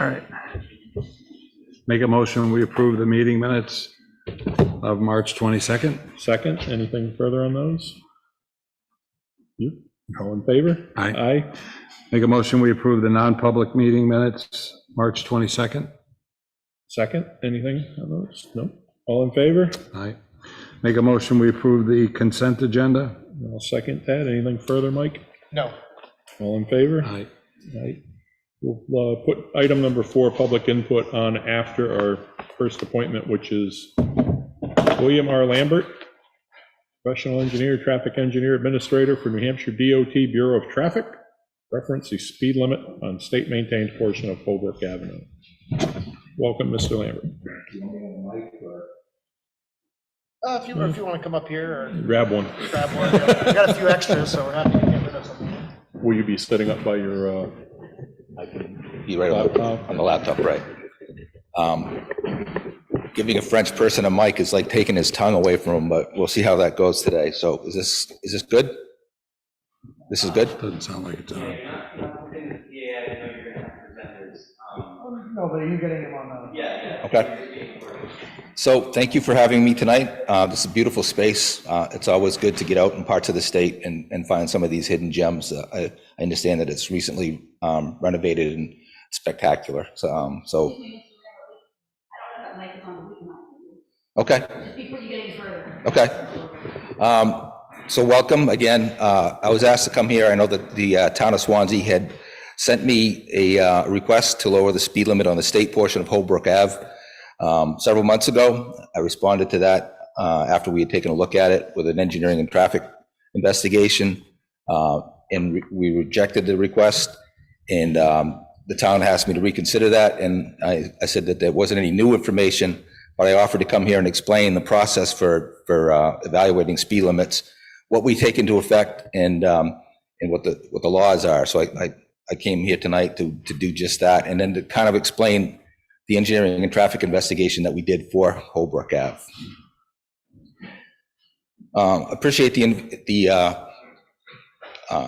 right. Make a motion, we approve the meeting minutes of March 22nd. Second, anything further on those? You, all in favor? Aye. Aye. Make a motion, we approve the non-public meeting minutes, March 22nd. Second, anything on those? No? All in favor? Aye. Make a motion, we approve the consent agenda. I'll second that. Anything further, Mike? No. All in favor? Aye. Aye. We'll put item number 4, public input, on after our first appointment, which is William R. Lambert, professional engineer, traffic engineer, administrator for New Hampshire DOT Bureau of Traffic. Reference the speed limit on state-maintained portion of Holbrook Avenue. Welcome, Mr. Lambert. If you want to come up here or Grab one. grab one, we got a few extras, so we're happy to get rid of something. Will you be sitting up by your I can be right on the laptop, right. Giving a French person a mic is like taking his tongue away from him, but we'll see how that goes today. So is this good? This is good? Doesn't sound like it's on. Yeah, I know you're gonna have presenters. No, but are you getting him on the? Yeah. Okay. So thank you for having me tonight. This is a beautiful space. It's always good to get out in parts of the state and find some of these hidden gems. I understand that it's recently renovated and spectacular. Okay. Okay. So welcome again. I was asked to come here. I know that the town of Swanzey had sent me a request to lower the speed limit on the state portion of Holbrook Ave several months ago. I responded to that after we had taken a look at it with an engineering and traffic investigation, and we rejected the request. And the town asked me to reconsider that, and I said that there wasn't any new information, but I offered to come here and explain the process for evaluating speed limits, what we take into effect, and what the laws are. So I came here tonight to do just that, and then to kind of explain the engineering and traffic investigation that we did for Holbrook Ave. Appreciate the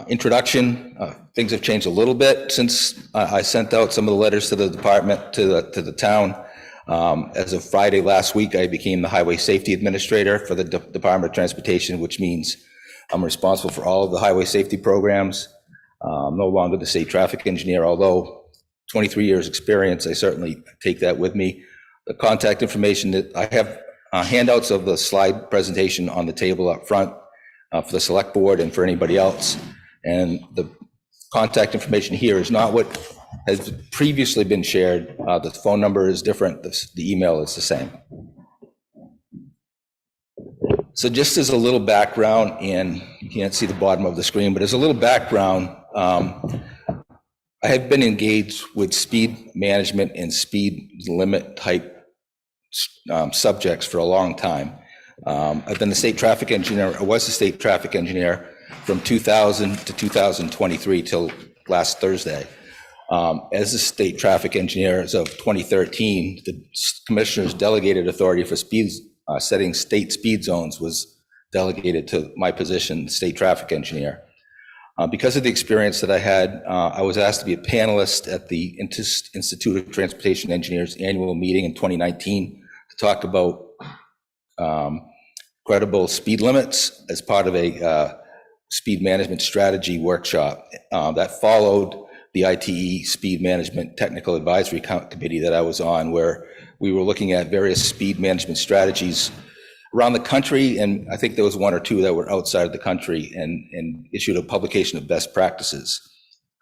introduction. Things have changed a little bit since I sent out some of the letters to the department, to the town. As of Friday last week, I became the highway safety administrator for the Department of Transportation, which means I'm responsible for all of the highway safety programs. No longer the state traffic engineer, although 23 years experience, I certainly take that with me. The contact information that I have, handouts of the slide presentation on the table up front for the select board and for anybody else. And the contact information here is not what has previously been shared. The phone number is different. The email is the same. So just as a little background, and you can't see the bottom of the screen, but as a little background, I have been engaged with speed management and speed limit type subjects for a long time. I've been the state traffic engineer, I was the state traffic engineer from 2000 to 2023 till last Thursday. As the state traffic engineer as of 2013, the commissioner's delegated authority for setting state speed zones was delegated to my position, state traffic engineer. Because of the experience that I had, I was asked to be a panelist at the Institute of Transportation Engineers annual meeting in 2019 to talk about credible speed limits as part of a speed management strategy workshop. That followed the ITE Speed Management Technical Advisory Committee that I was on, where we were looking at various speed management strategies around the country, and I think there was one or two that were outside of the country, and issued a publication of best practices.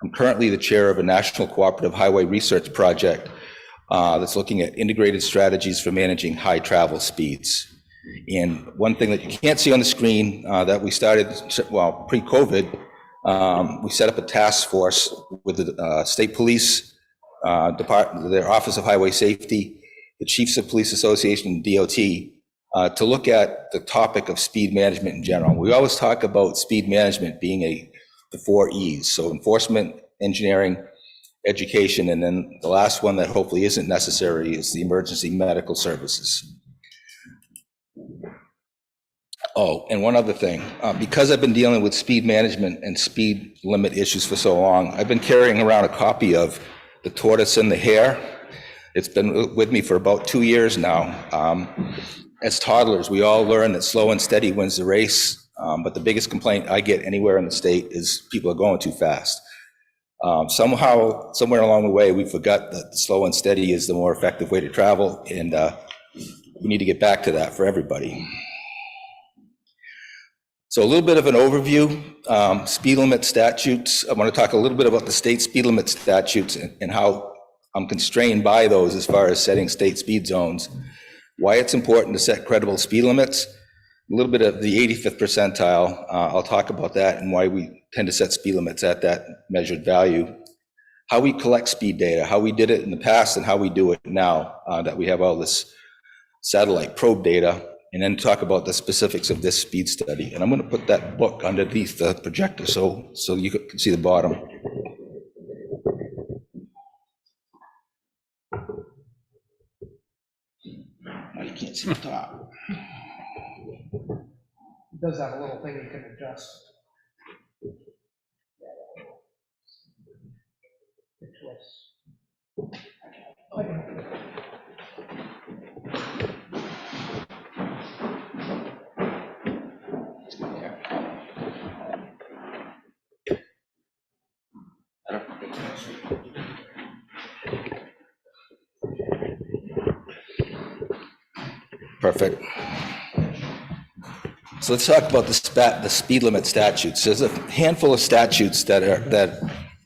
I'm currently the chair of a national cooperative highway research project that's looking at integrated strategies for managing high travel speeds. And one thing that you can't see on the screen that we started, well, pre-COVID, we set up a task force with the state police department, their Office of Highway Safety, the Chiefs of Police Association, and DOT, to look at the topic of speed management in general. We always talk about speed management being the 4 E's, so enforcement, engineering, education, and then the last one that hopefully isn't necessary is the emergency medical services. Oh, and one other thing, because I've been dealing with speed management and speed limit issues for so long, I've been carrying around a copy of the tortoise and the hare. It's been with me for about 2 years now. As toddlers, we all learn that slow and steady wins the race, but the biggest complaint I get anywhere in the state is people are going too fast. Somehow, somewhere along the way, we forgot that slow and steady is the more effective way to travel, and we need to get back to that for everybody. So a little bit of an overview, speed limit statutes. I want to talk a little bit about the state speed limit statutes and how I'm constrained by those as far as setting state speed zones, why it's important to set credible speed limits, a little bit of the 85th percentile. I'll talk about that and why we tend to set speed limits at that measured value, how we collect speed data, how we did it in the past and how we do it now that we have all this satellite probe data, and then talk about the specifics of this speed study. And I'm going to put that book underneath the projector so you can see the bottom. You can't see the top. It does have a little thing you can adjust. The twist. Perfect. So let's talk about the speed limit statutes. There's a handful of statutes that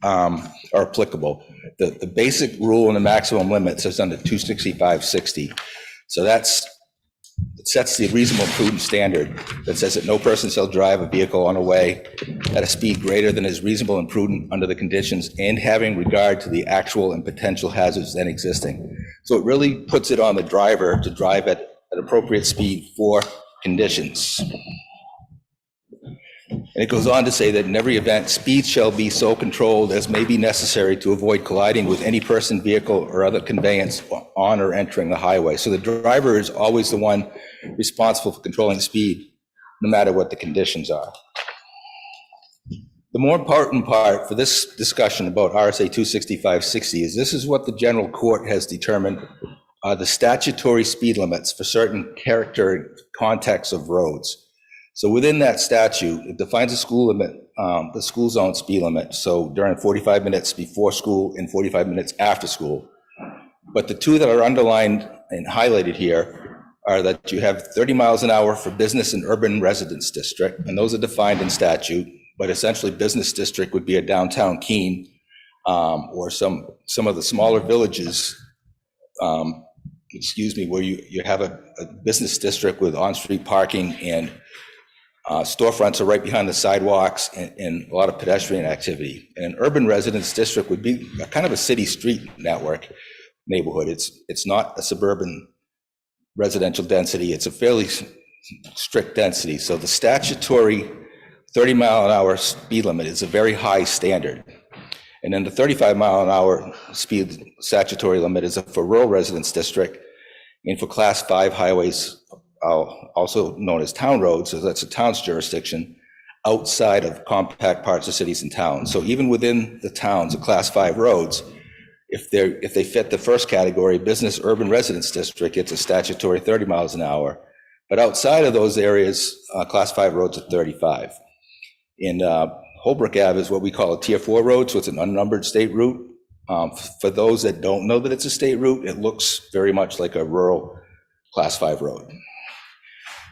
are applicable. The basic rule and the maximum limits is under 265-60. So it sets the reasonable prudent standard that says that no person shall drive a vehicle on a way at a speed greater than is reasonable and prudent under the conditions and having regard to the actual and potential hazards then existing. So it really puts it on the driver to drive at appropriate speed for conditions. And it goes on to say that in every event, speed shall be so controlled as may be necessary to avoid colliding with any person, vehicle, or other conveyance on or entering the highway. So the driver is always the one responsible for controlling speed, no matter what the conditions are. The more important part for this discussion about RSA 265-60 is this is what the general court has determined are the statutory speed limits for certain character contexts of roads. So within that statute, it defines a school limit, the school zone speed limit. So during 45 minutes before school and 45 minutes after school. But the two that are underlined and highlighted here are that you have 30 miles an hour for business and urban residence district, and those are defined in statute. But essentially, business district would be a downtown Keene or some of the smaller villages. Where you have a business district with on-street parking and storefronts are right behind the sidewalks and a lot of pedestrian activity. And an urban residence district would be a kind of a city street network neighborhood. It's not a suburban residential density. It's a fairly strict density. So the statutory 30-mile-an-hour speed limit is a very high standard. And then the 35-mile-an-hour speed statutory limit is for rural residence district and for class 5 highways, also known as town roads, so that's a town's jurisdiction, outside of compact parts of cities and towns. So even within the towns of class 5 roads, if they fit the first category, business urban residence district, it's a statutory 30 miles an hour. But outside of those areas, class 5 roads are 35. And Holbrook Ave is what we call a tier 4 road, so it's an unnumbered state route. For those that don't know that it's a state route, it looks very much like a rural class 5 road.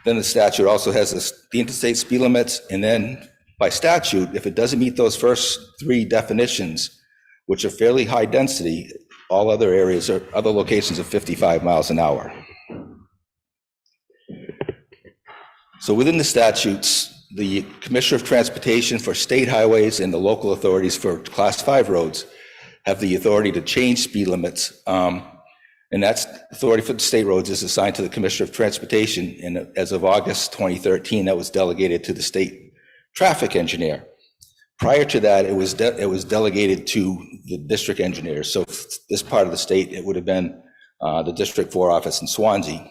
Then the statute also has the interstate speed limits, and then by statute, if it doesn't meet those first 3 definitions, which are fairly high density, all other areas or other locations are 55 miles an hour. So within the statutes, the Commissioner of Transportation for state highways and the local authorities for class 5 roads have the authority to change speed limits. And that's authority for the state roads is assigned to the Commissioner of Transportation. And as of August 2013, that was delegated to the state traffic engineer. Prior to that, it was delegated to the district engineers. So this part of the state, it would have been the District 4 office in Swanzey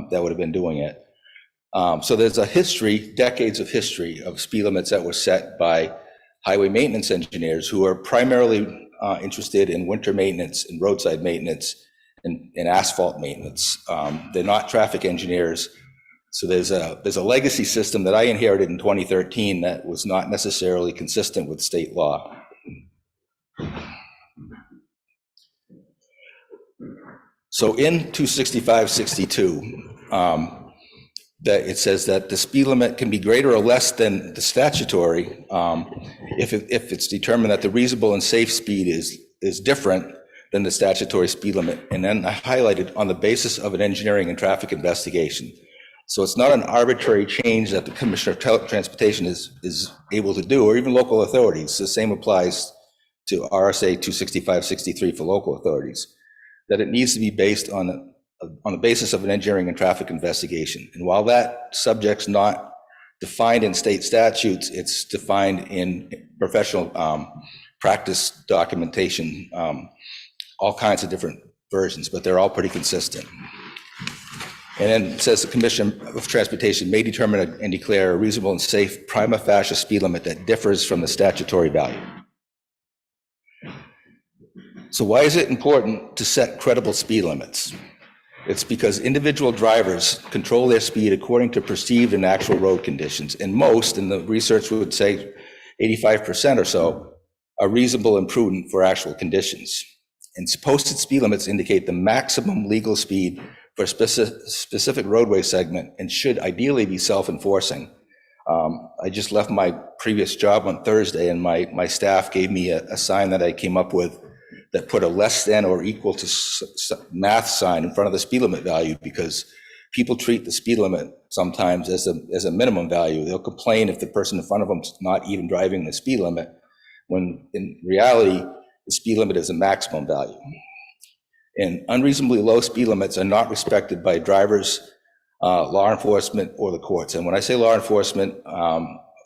that would have been doing it. So there's a history, decades of history of speed limits that were set by highway maintenance engineers who are primarily interested in winter maintenance and roadside maintenance and asphalt maintenance. They're not traffic engineers. So there's a legacy system that I inherited in 2013 that was not necessarily consistent with state law. So in 265-62, that it says that the speed limit can be greater or less than the statutory if it's determined that the reasonable and safe speed is different than the statutory speed limit. And then I highlighted on the basis of an engineering and traffic investigation. So it's not an arbitrary change that the Commissioner of Transportation is able to do, or even local authorities. The same applies to RSA 265-63 for local authorities, that it needs to be based on the basis of an engineering and traffic investigation. And while that subject's not defined in state statutes, it's defined in professional practice documentation, all kinds of different versions, but they're all pretty consistent. And then it says the Commission of Transportation may determine and declare a reasonable and safe prima facie speed limit that differs from the statutory value. So why is it important to set credible speed limits? It's because individual drivers control their speed according to perceived and actual road conditions. And most, and the research would say 85% or so, are reasonable and prudent for actual conditions. And posted speed limits indicate the maximum legal speed for a specific roadway segment and should ideally be self-enforcing. I just left my previous job on Thursday, and my staff gave me a sign that I came up with that put a less than or equal to math sign in front of the speed limit value, because people treat the speed limit sometimes as a minimum value. They'll complain if the person in front of them is not even driving the speed limit, when in reality, the speed limit is a maximum value. And unreasonably low speed limits are not respected by drivers, law enforcement, or the courts. And when I say law enforcement,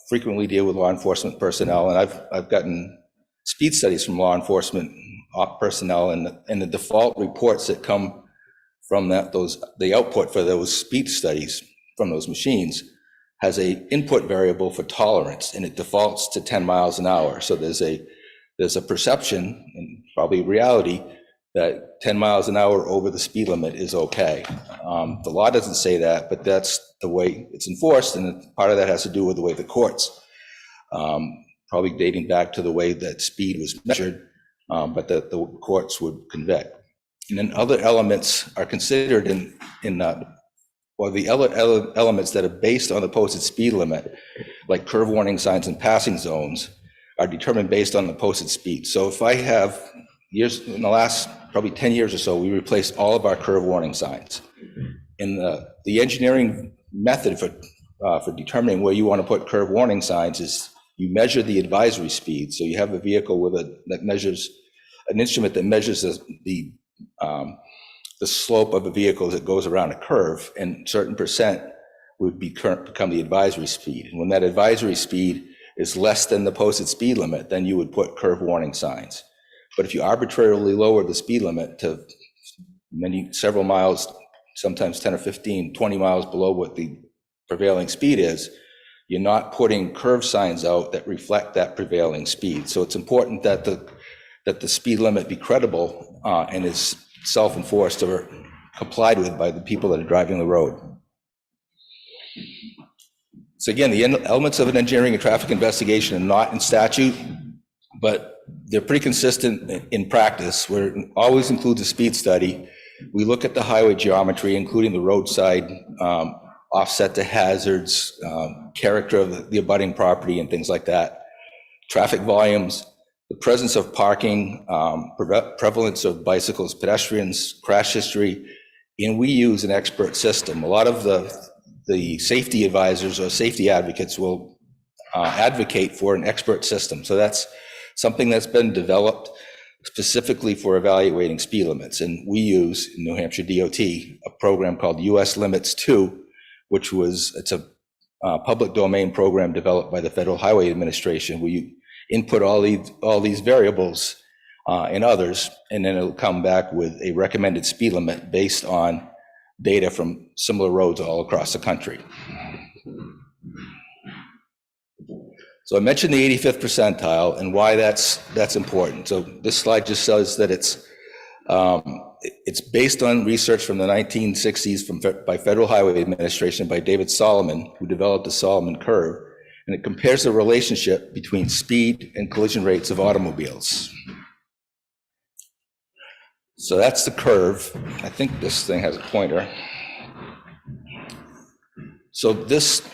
frequently deal with law enforcement personnel, and I've gotten speed studies from law enforcement personnel, and the default reports that come from the output for those speed studies from those machines has a input variable for tolerance, and it defaults to 10 miles an hour. So there's a perception, and probably reality, that 10 miles an hour over the speed limit is okay. The law doesn't say that, but that's the way it's enforced, and part of that has to do with the way the courts, probably dating back to the way that speed was measured, but that the courts would convict. And then other elements are considered the other elements that are based on the posted speed limit, like curve warning signs and passing zones, are determined based on the posted speed. So if I have in the last probably 10 years or so, we replaced all of our curve warning signs. And the engineering method for determining where you want to put curve warning signs is you measure the advisory speed. So you have a vehicle with an instrument that measures the slope of a vehicle as it goes around a curve, and certain percent would become the advisory speed. And when that advisory speed is less than the posted speed limit, then you would put curve warning signs. But if you arbitrarily lower the speed limit to several miles, sometimes 10 or 15, 20 miles below what the prevailing speed is, you're not putting curve signs out that reflect that prevailing speed. So it's important that the speed limit be credible and is self-enforced or complied with by the people that are driving the road. So again, the elements of an engineering and traffic investigation are not in statute, but they're pretty consistent in practice, where it always includes a speed study. We look at the highway geometry, including the roadside, offset to hazards, character of the abutting property and things like that, traffic volumes, the presence of parking, prevalence of bicycles, pedestrians, crash history, and we use an expert system. A lot of the safety advisors or safety advocates will advocate for an expert system. So that's something that's been developed specifically for evaluating speed limits. And we use in New Hampshire DOT a program called US Limits 2, which it's a public domain program developed by the Federal Highway Administration, where you input all these variables and others, and then it'll come back with a recommended speed limit based on data from similar roads all across the country. So I mentioned the 85th percentile and why that's important. So this slide just says that it's based on research from the 1960s by Federal Highway Administration by David Solomon, who developed the Solomon curve, and it compares the relationship between speed and collision rates of automobiles. So that's the curve. I think this thing has a pointer. So this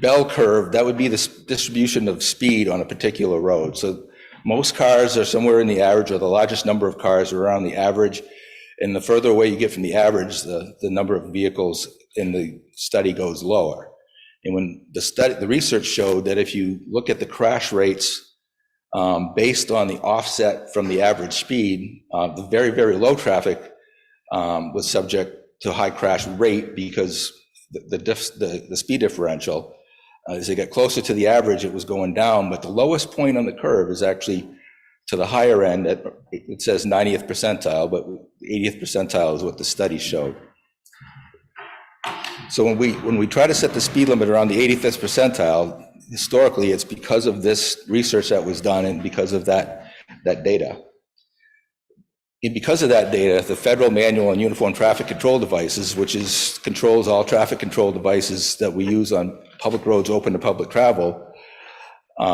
bell curve, that would be the distribution of speed on a particular road. So most cars are somewhere in the average, or the largest number of cars are around the average. And the further away you get from the average, the number of vehicles in the study goes lower. And when the research showed that if you look at the crash rates based on the offset from the average speed, the very, very low traffic was subject to high crash rate because the speed differential, as they get closer to the average, it was going down, but the lowest point on the curve is actually to the higher end. It says 90th percentile, but 80th percentile is what the study showed. So when we try to set the speed limit around the 85th percentile, historically, it's because of this research that was done and because of that data. And because of that data, the Federal Manual on Uniform Traffic Control Devices, which controls all traffic control devices that we use on public roads open to public travel,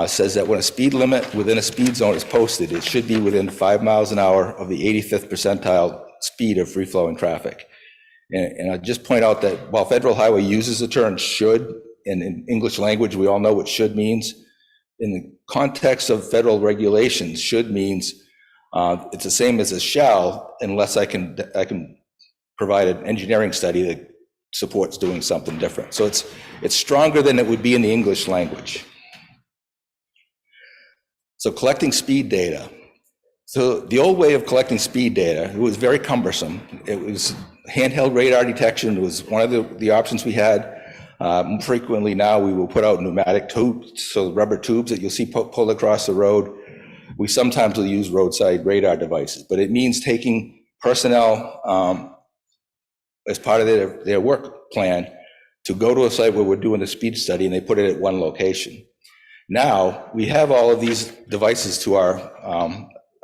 says that when a speed limit within a speed zone is posted, it should be within 5 miles an hour of the 85th percentile speed of free-flowing traffic. And I just point out that while Federal Highway uses the term should, and in English language, we all know what should means. In the context of federal regulations, should means it's the same as a shall, unless I can provide an engineering study that supports doing something different. So it's stronger than it would be in the English language. So collecting speed data. So the old way of collecting speed data, it was very cumbersome. It was handheld radar detection. It was one of the options we had. Frequently now we will put out pneumatic tubes, so rubber tubes that you'll see pulled across the road. We sometimes will use roadside radar devices, but it means taking personnel as part of their work plan to go to a site where we're doing the speed study, and they put it at one location. Now we have all of these devices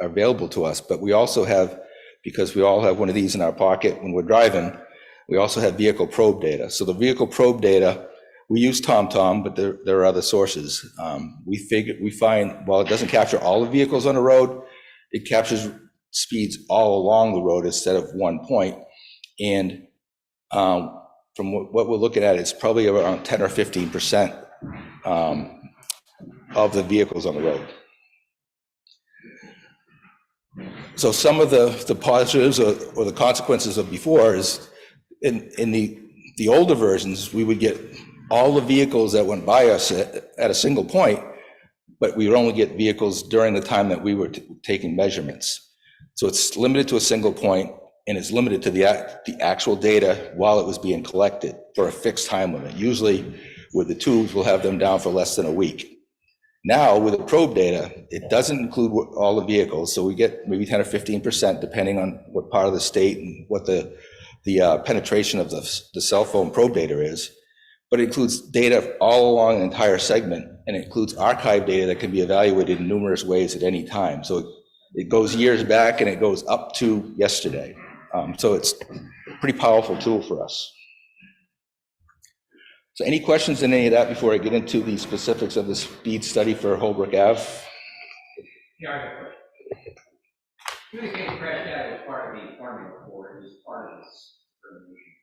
available to us, but we also have, because we all have one of these in our pocket when we're driving, we also have vehicle probe data. So the vehicle probe data, we use TomTom, but there are other sources. We find, while it doesn't capture all the vehicles on the road, it captures speeds all along the road instead of one point. And from what we're looking at, it's probably around 10 or 15% of the vehicles on the road. So some of the positives or the consequences of before is in the older versions, we would get all the vehicles that went by us at a single point, but we would only get vehicles during the time that we were taking measurements. So it's limited to a single point, and it's limited to the actual data while it was being collected for a fixed time limit. Usually with the tubes, we'll have them down for less than a week. Now with the probe data, it doesn't include all the vehicles, so we get maybe 10 or 15% depending on what part of the state and what the penetration of the cell phone probe data is. But it includes data all along an entire segment, and it includes archive data that can be evaluated in numerous ways at any time. So it goes years back and it goes up to yesterday. So it's a pretty powerful tool for us. So any questions in any of that before I get into the specifics of the speed study for Holbrook Ave? Yeah, I got a question. Communicating crash data is part of the farming report, is part of this determination.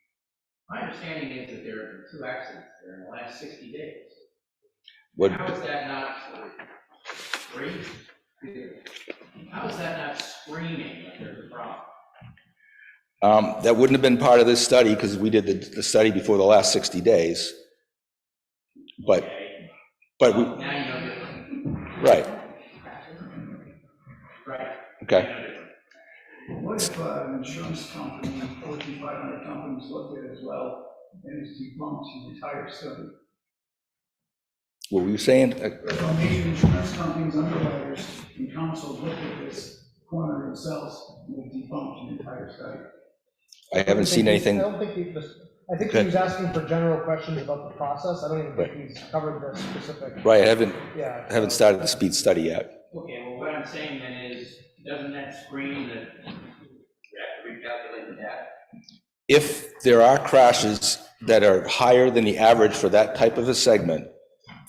My understanding is that there have been 2 accidents there in the last 60 days. How is that not screaming? How is that not screaming that there's a problem? That wouldn't have been part of this study because we did the study before the last 60 days. But we, Now you know different. right. Right. Okay. What if an insurance company, Fortune 500 companies looked at it as well, and it's debunked the entire study? What were you saying? If a major insurance companies, underwriters, and councils looked at this corner themselves, and they debunked the entire study. I haven't seen anything. I don't think I think he was asking for general questions about the process. I don't even think he's covered the specific. Right, I Yeah. haven't started the speed study yet. Okay, well, what I'm saying then is, doesn't that screen that we have to recalculate the data? If there are crashes that are higher than the average for that type of a segment,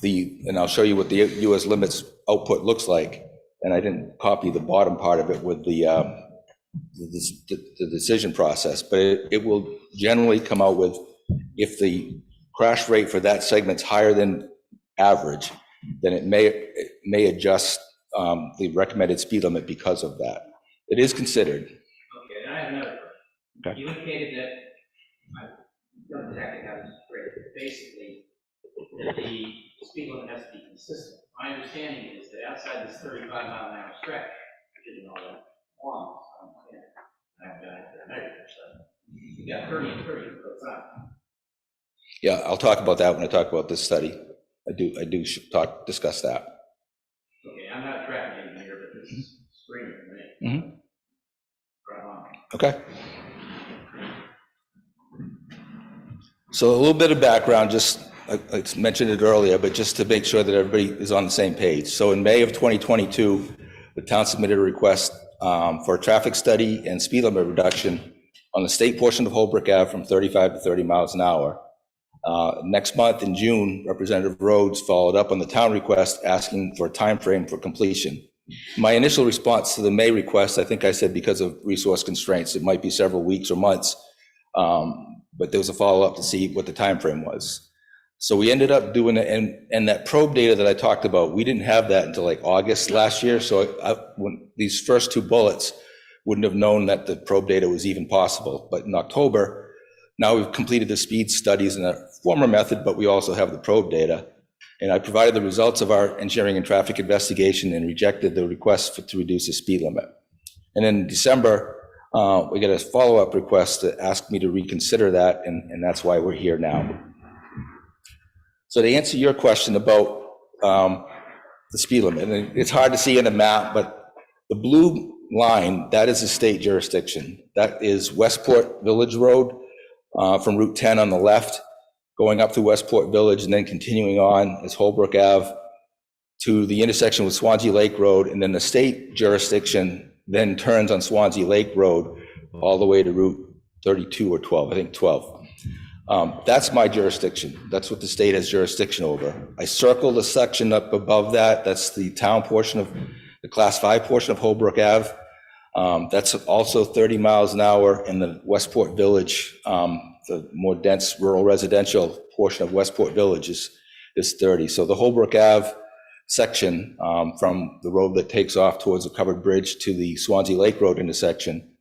and I'll show you what the US limits output looks like, and I didn't copy the bottom part of it with the decision process, but it will generally come out with, if the crash rate for that segment's higher than average, then it may adjust the recommended speed limit because of that. It is considered. Okay, and I have another question. Okay. You indicated that, I don't exactly have this straight, but basically, that the speed limit has to be consistent. My understanding is that outside this 35-mile-an-hour stretch, which isn't all that long, I haven't done it for a measure, so you got 30 and 30 both sides. Yeah, I'll talk about that when I talk about this study. I do discuss that. Okay, I'm not a traffic engineer, but this is screaming for me. Mm-hmm. Right on. Okay. So a little bit of background, just I mentioned it earlier, but just to make sure that everybody is on the same page. So in May of 2022, the town submitted a request for a traffic study and speed limit reduction on the state portion of Holbrook Ave from 35 to 30 miles an hour. Next month in June, Representative Rhodes followed up on the town request asking for a time frame for completion. My initial response to the May request, I think I said because of resource constraints, it might be several weeks or months, but there was a follow-up to see what the time frame was. So we ended up doing it, and that probe data that I talked about, we didn't have that until like August last year. So when these first two bullets, wouldn't have known that the probe data was even possible. But in October, now we've completed the speed studies in a former method, but we also have the probe data. And I provided the results of our engineering and traffic investigation and rejected the request to reduce the speed limit. And in December, we got a follow-up request to ask me to reconsider that, and that's why we're here now. So to answer your question about the speed limit, and it's hard to see in a map, but the blue line, that is a state jurisdiction. That is Westport Village Road from Route 10 on the left, going up through Westport Village and then continuing on as Holbrook Ave to the intersection with Swanzey Lake Road, and then the state jurisdiction then turns on Swanzey Lake Road all the way to Route 32 or 12, I think 12. That's my jurisdiction. That's what the state has jurisdiction over. I circled a section up above that. That's the town portion of the Class 5 portion of Holbrook Ave. That's also 30 miles an hour in the Westport Village. The more dense rural residential portion of Westport Village is 30. So the Holbrook Ave section from the road that takes off towards the covered bridge to the Swanzey Lake Road intersection,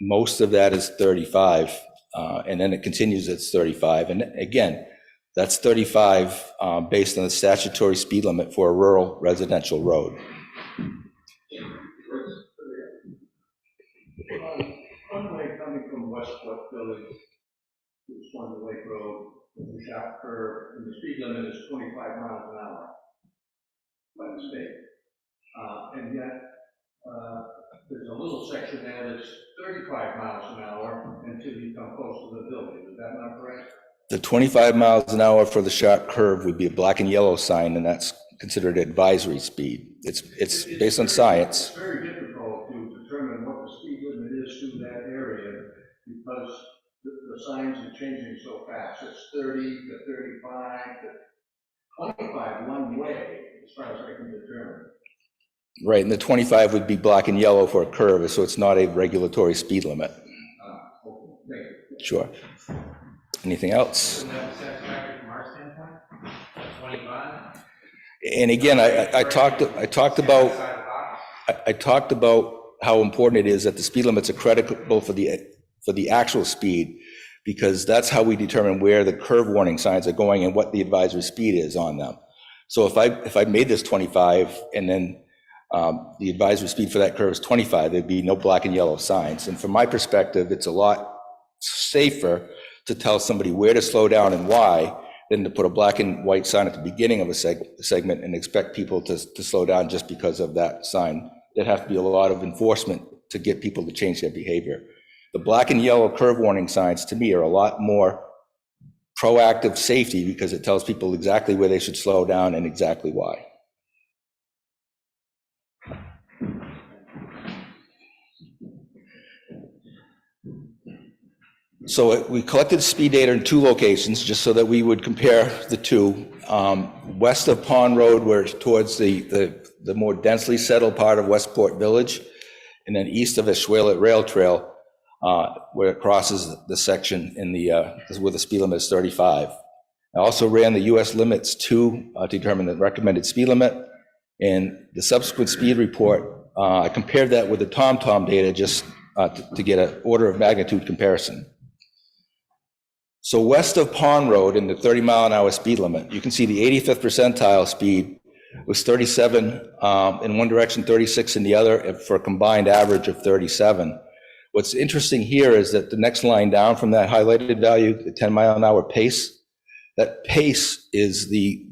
most of that is 35. And then it continues at 35. And again, that's 35 based on the statutory speed limit for a rural residential road. One way coming from Westport Village to Swanzey Lake Road, the sharp curve, and the speed limit is 25 miles an hour by the state. And yet, there's a little section there that's 35 miles an hour until you come close to the building. Is that not correct? The 25 miles an hour for the sharp curve would be a black and yellow sign, and that's considered advisory speed. It's based on science. It's very difficult to determine what the speed limit is through that area because the signs are changing so fast. It's 30 to 35 to 25 one way, as far as I can determine. Right, and the 25 would be black and yellow for a curve, so it's not a regulatory speed limit. Okay. Sure. Anything else? Isn't that satisfactory from our standpoint? 25? And again, I talked about how important it is that the speed limits are critical for the actual speed, because that's how we determine where the curve warning signs are going and what the advisory speed is on them. So if I made this 25 and then the advisory speed for that curve is 25, there'd be no black and yellow signs. And from my perspective, it's a lot safer to tell somebody where to slow down and why than to put a black and white sign at the beginning of a segment and expect people to slow down just because of that sign. There'd have to be a lot of enforcement to get people to change their behavior. The black and yellow curve warning signs, to me, are a lot more proactive safety because it tells people exactly where they should slow down and exactly why. So we collected speed data in 2 locations just so that we would compare the two. West of Pond Road, where towards the more densely settled part of Westport Village, and then east of Ashwellet Rail Trail, where it crosses the section in the where the speed limit is 35. I also ran the US limits to determine the recommended speed limit, and the subsequent speed report, I compared that with the TomTom data just to get an order of magnitude comparison. So west of Pond Road in the 30-mile-an-hour speed limit, you can see the 85th percentile speed was 37 in one direction, 36 in the other, for a combined average of 37. What's interesting here is that the next line down from that highlighted value, the 10-mile-an-hour pace, that pace is the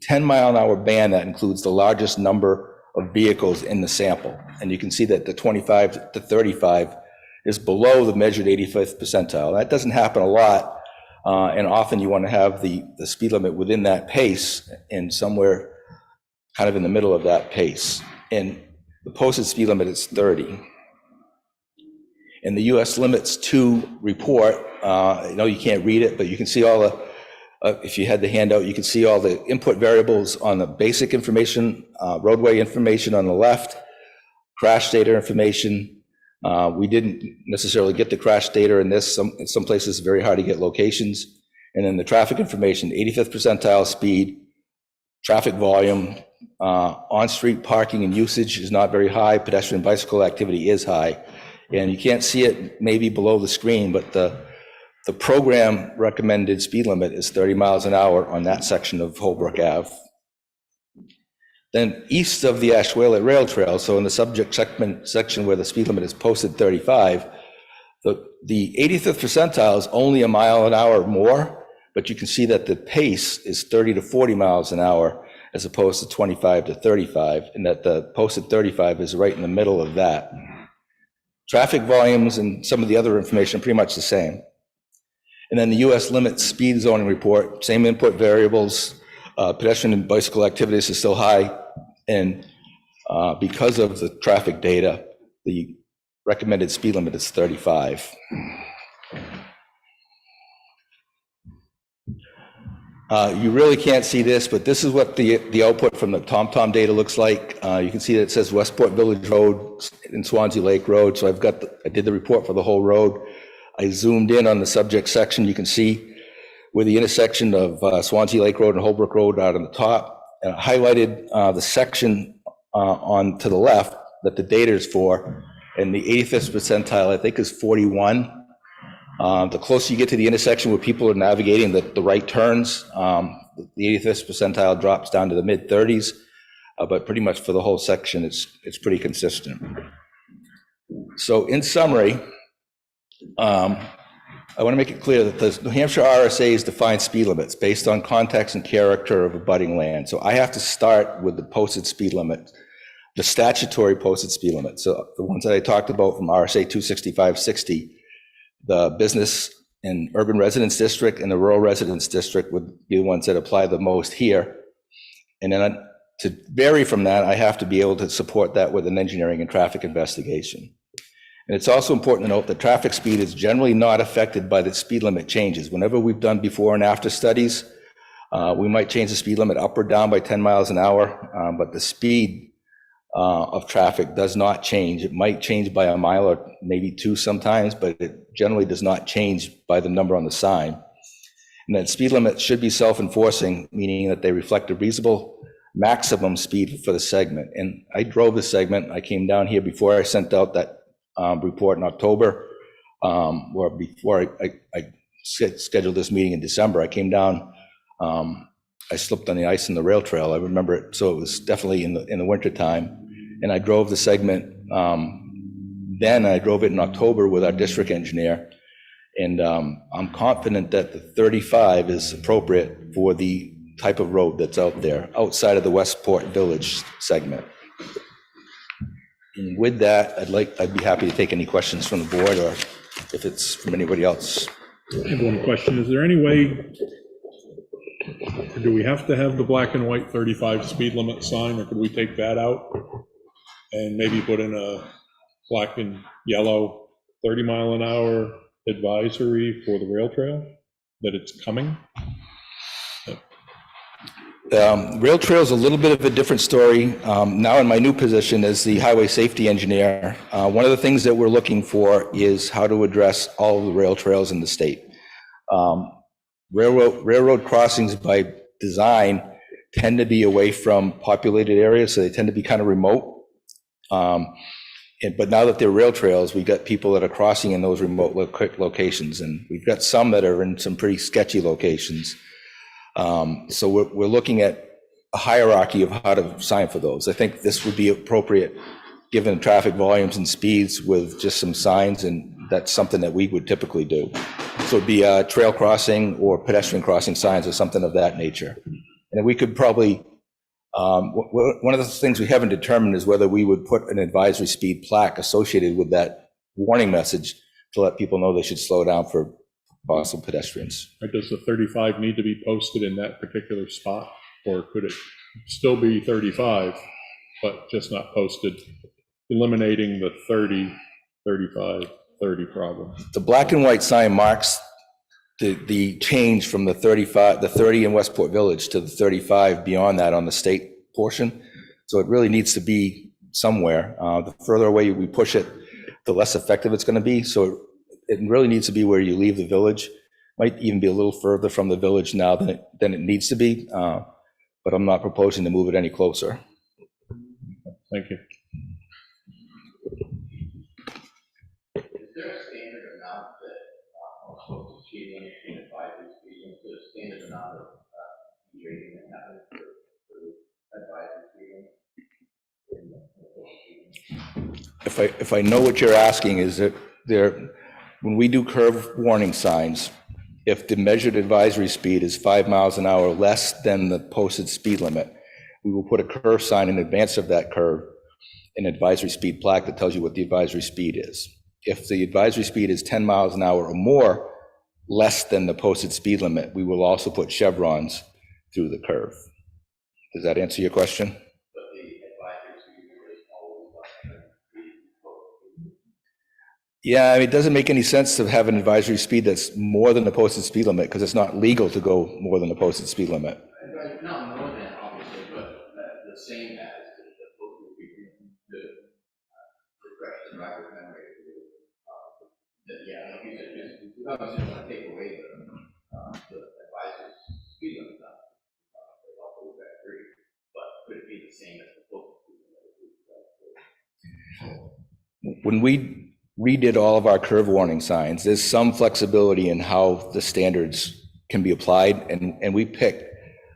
10-mile-an-hour band that includes the largest number of vehicles in the sample. And you can see that the 25 to 35 is below the measured 85th percentile. That doesn't happen a lot. And often you want to have the speed limit within that pace and somewhere kind of in the middle of that pace. And the posted speed limit is 30. In the US limits 2 report, I know you can't read it, but you can see all the, if you had the handout, you can see all the input variables on the basic information, roadway information on the left, crash data information. We didn't necessarily get the crash data in this. In some places, it's very hard to get locations. And then the traffic information, 85th percentile speed, traffic volume, on-street parking and usage is not very high. Pedestrian bicycle activity is high. And you can't see it maybe below the screen, but the program recommended speed limit is 30 miles an hour on that section of Holbrook Ave. Then east of the Ashwellet Rail Trail, so in the subject section where the speed limit is posted 35, the 85th percentile is only a mile an hour more, but you can see that the pace is 30 to 40 miles an hour as opposed to 25 to 35, and that the posted 35 is right in the middle of that. Traffic volumes and some of the other information are pretty much the same. And then the US limit speed zoning report, same input variables, pedestrian and bicycle activities is still high, and because of the traffic data, the recommended speed limit is 35. You really can't see this, but this is what the output from the TomTom data looks like. You can see that it says Westport Village Road and Swanzey Lake Road, so I did the report for the whole road. I zoomed in on the subject section. You can see where the intersection of Swanzey Lake Road and Holbrook Road out on the top, and I highlighted the section on to the left that the data is for, and the 85th percentile, I think, is 41. The closer you get to the intersection where people are navigating the right turns, the 85th percentile drops down to the mid-30s, but pretty much for the whole section, it's pretty consistent. So in summary, I want to make it clear that the New Hampshire RSA's define speed limits based on context and character of abutting land. So I have to start with the posted speed limit, the statutory posted speed limit. So the ones that I talked about from RSA 265-60, the business and urban residence district and the rural residence district would be the ones that apply the most here. And then to vary from that, I have to be able to support that with an engineering and traffic investigation. And it's also important to note that traffic speed is generally not affected by the speed limit changes. Whenever we've done before and after studies, we might change the speed limit up or down by 10 miles an hour, but the speed of traffic does not change. It might change by a mile or maybe 2 sometimes, but it generally does not change by the number on the sign. And that speed limits should be self-enforcing, meaning that they reflect a reasonable maximum speed for the segment. And I drove the segment. I came down here before I sent out that report in October, or before I scheduled this meeting in December. I came down, I slipped on the ice in the rail trail. I remember it, so it was definitely in the winter time. And I drove the segment, then I drove it in October with our district engineer. And I'm confident that the 35 is appropriate for the type of road that's out there, outside of the Westport Village segment. And with that, I'd be happy to take any questions from the board or if it's from anybody else. I have one question. Is there any way, do we have to have the black and white 35 speed limit sign, or could we take that out and maybe put in a black and yellow 30 mile an hour advisory for the rail trail, that it's coming? Rail trail is a little bit of a different story. Now in my new position as the highway safety engineer, one of the things that we're looking for is how to address all of the rail trails in the state. Railroad crossings by design tend to be away from populated areas, so they tend to be kind of remote. But now that they're rail trails, we've got people that are crossing in those remote locations, and we've got some that are in some pretty sketchy locations. So we're looking at a hierarchy of how to sign for those. I think this would be appropriate given traffic volumes and speeds with just some signs, and that's something that we would typically do. So it'd be a trail crossing or pedestrian crossing signs or something of that nature. And we could probably, one of the things we haven't determined is whether we would put an advisory speed plaque associated with that warning message to let people know they should slow down for possible pedestrians. Does the 35 need to be posted in that particular spot, or could it still be 35, but just not posted, eliminating the 30, 35, 30 problem? The black and white sign marks the change from the 30 in Westport Village to the 35 beyond that on the state portion. So it really needs to be somewhere. The further away we push it, the less effective it's going to be. So it really needs to be where you leave the village. Might even be a little further from the village now than it needs to be, but I'm not proposing to move it any closer. Thank you. Is there a standard amount that are supposed to achieve in advisory speed? Is there a standard amount of rating that happens for advisory speeding? If I know what you're asking, is that when we do curve warning signs, if the measured advisory speed is 5 miles an hour less than the posted speed limit, we will put a curve sign in advance of that curve, an advisory speed plaque that tells you what the advisory speed is. If the advisory speed is 10 miles an hour or more less than the posted speed limit, we will also put chevrons through the curve. Does that answer your question? Yeah, I mean, it doesn't make any sense to have an advisory speed that's more than the posted speed limit because it's not legal to go more than the posted speed limit. Not more than, obviously, but the same as the posted speed limit, the refresh the driver's memory. Yeah, like you said, just obviously want to take away the advisory speed limit. They also would agree, but could it be the same as the posted speed limit? When we redid all of our curve warning signs, there's some flexibility in how the standards can be applied, and we picked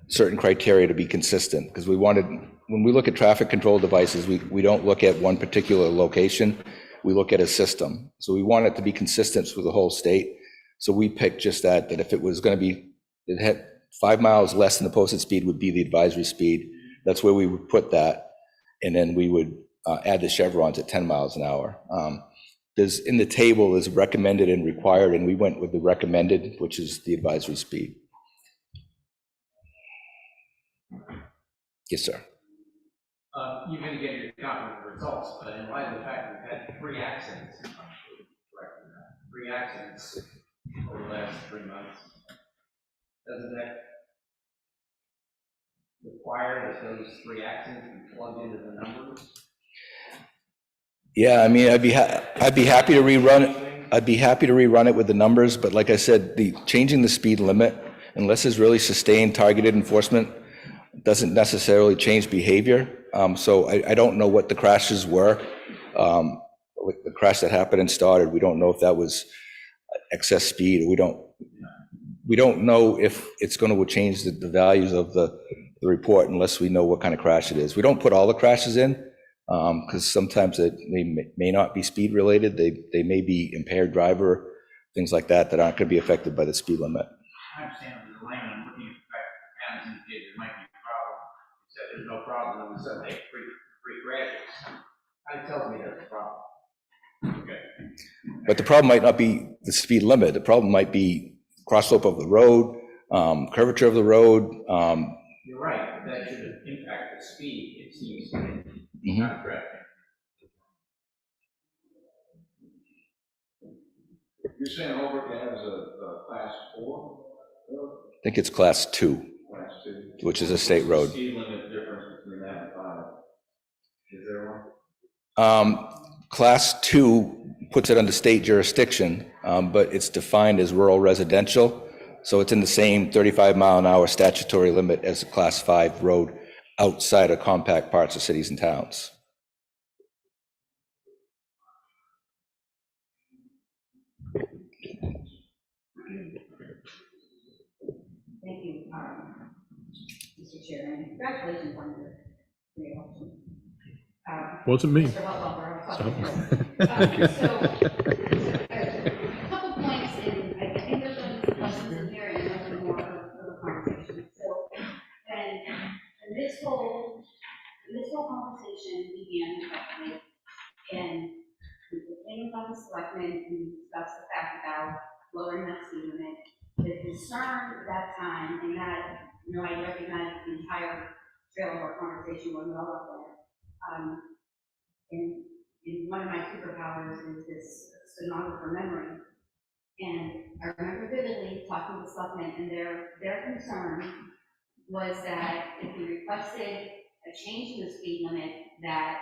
certain criteria to be consistent because we wanted, when we look at traffic control devices, we don't look at one particular location, we look at a system. So we want it to be consistent with the whole state. So we picked just that if it was going to be, it had 5 miles less than the posted speed would be the advisory speed. That's where we would put that, and then we would add the chevrons at 10 miles an hour. There's in the table is recommended and required, and we went with the recommended, which is the advisory speed. Yes, sir. You're going to get your copy of the results, but in light of the fact we've had 3 accidents, over the last 3 months, doesn't that require that those 3 accidents be plugged into the numbers? Yeah, I mean, I'd be happy to rerun it. I'd be happy to rerun it with the numbers, but like I said, changing the speed limit, unless it's really sustained targeted enforcement, doesn't necessarily change behavior. So I don't know what the crashes were. The crash that happened and started, we don't know if that was excess speed. We don't know if it's going to change the values of the report unless we know what kind of crash it is. We don't put all the crashes in, because sometimes it may not be speed related. They may be impaired driver, things like that aren't going to be affected by the speed limit. I understand as a layman, I'm looking at the fact that the town's indicated there might be a problem. You said there's no problem, and we said they have 3 crashes. That tells me there's a problem. Okay. But the problem might not be the speed limit. The problem might be cross-slope of the road, curvature of the road. You're right, but that shouldn't impact the speed, it seems, Mhm. not correct. You're saying Holbrook has a class 4? I think it's class 2, Class 2? which is a state road. Speed limit difference between that and 5? Is there one? Class 2 puts it under state jurisdiction, but it's defined as rural residential. So it's in the same 35-mile-an-hour statutory limit as a class 5 road outside of compact parts of cities and towns. Thank you, Mr. Chairman. Congratulations on your re-election. Wasn't me. Mr. Hutwalker, I was talking to you. So, a couple points, and I think there's going to be some questions in here and a little more of a conversation. So, and this whole conversation began with, and we came about the selectmen and discussed the fact about lowering that speed limit. The concern at that time, and that, I recognize the entire trail of our conversation when we're all up there. And one of my superpowers is this stenographer memory. And I remember vividly talking to selectmen, and their concern was that if we requested a change in the speed limit, that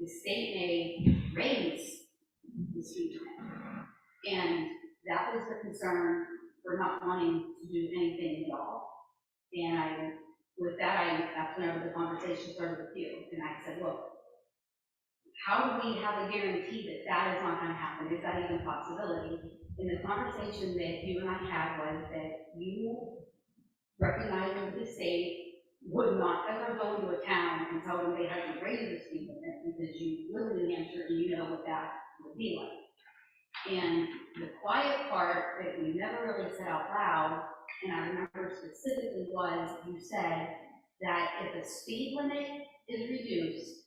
the state may raise the speed limit. And that was the concern for not wanting to do anything at all. And with that, that's whenever the conversation started with you. And I said, look, how do we have a guarantee that that is not going to happen? Is that even a possibility? And the conversation that you and I had was that you, recognizing that the state would not ever go into a town and tell them they had to raise the speed limit because you live in New Hampshire and you know what that would be like. And the quiet part that we never really said out loud, and I remember specifically, was you said that if the speed limit is reduced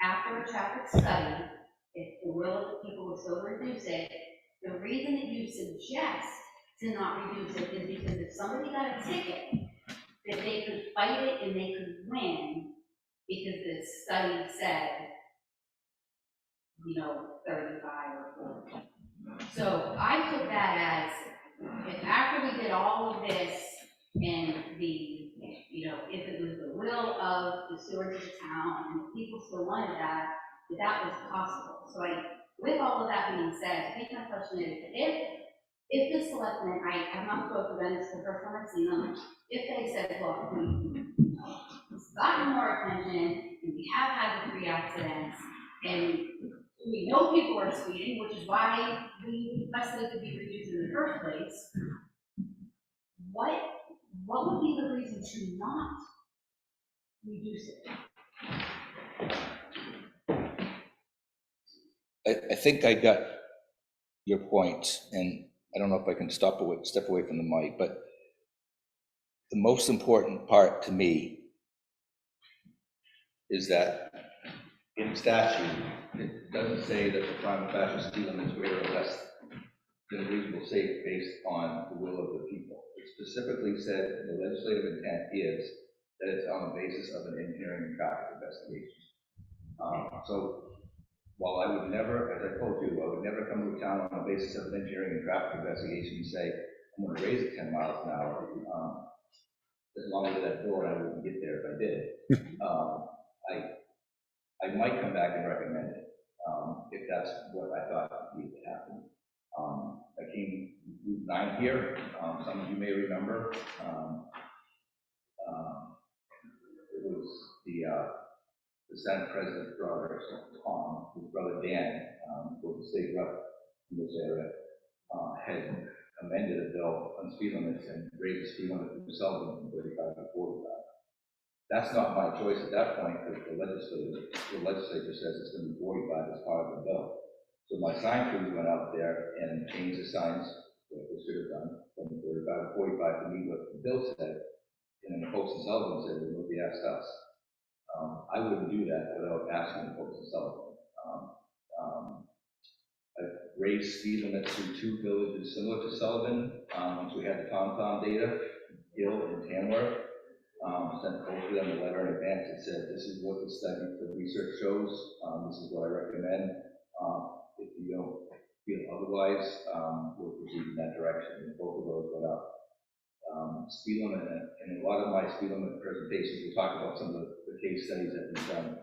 after a traffic study, if the will of the people is so to reduce it, the reason that you suggest to not reduce it is because if somebody got a ticket, that they could fight it and they could win because the study said, 35 or 40. So I took that as, if after we did all of this and if it was the will of the stewards of the town and the people still wanted that was possible. So with all of that being said, I think my question is, if the selectmen, I have not spoken to them, it's the first time I've seen them, if they said, look, it's gotten more attention, and we have had the 3 accidents, and we know people are speeding, which is why we requested it to be reduced in the first place. What would be the reason to not reduce it? I think I got your point, and I don't know if I can step away from the mic, but the most important part to me is that in statute, it doesn't say that the prima facie speed limit is greater or less than reasonable safe based on the will of the people. It specifically said the legislative intent is that it's on the basis of an engineering and traffic investigation. So while I would never, as I told you, I would never come to a town on the basis of an engineering and traffic investigation and say, I'm going to raise it 10 miles an hour. As long as that door, I wouldn't get there if I did. I might come back and recommend it if that's what I thought needed to happen. I came Route 9 here. Some of you may remember. It was the Senate President's brother, Tom, his brother Dan, was the state rep in this area, had amended a bill on speed limits and raised the speed limit themselves from 35 to 45. That's not my choice at that point, because the legislature says it's going to be 45 as part of the bill. So my sign crews went out there and changed the signs, what they should have done, from 35 to 45 to meet what the bill said. And then the folks in Sullivan said, well, nobody asked us. I wouldn't do that without asking the folks in Sullivan. raise speed limits through 2 villages similar to Sullivan. Once we had the TomTom data, Hill and Tamworth, sent both of them a letter in advance that said, this is what the research shows, this is what I recommend. If you don't feel otherwise, we'll proceed in that direction, and both of those went up. Speed limit, and a lot of my speed limit presentations will talk about some of the case studies that we've done.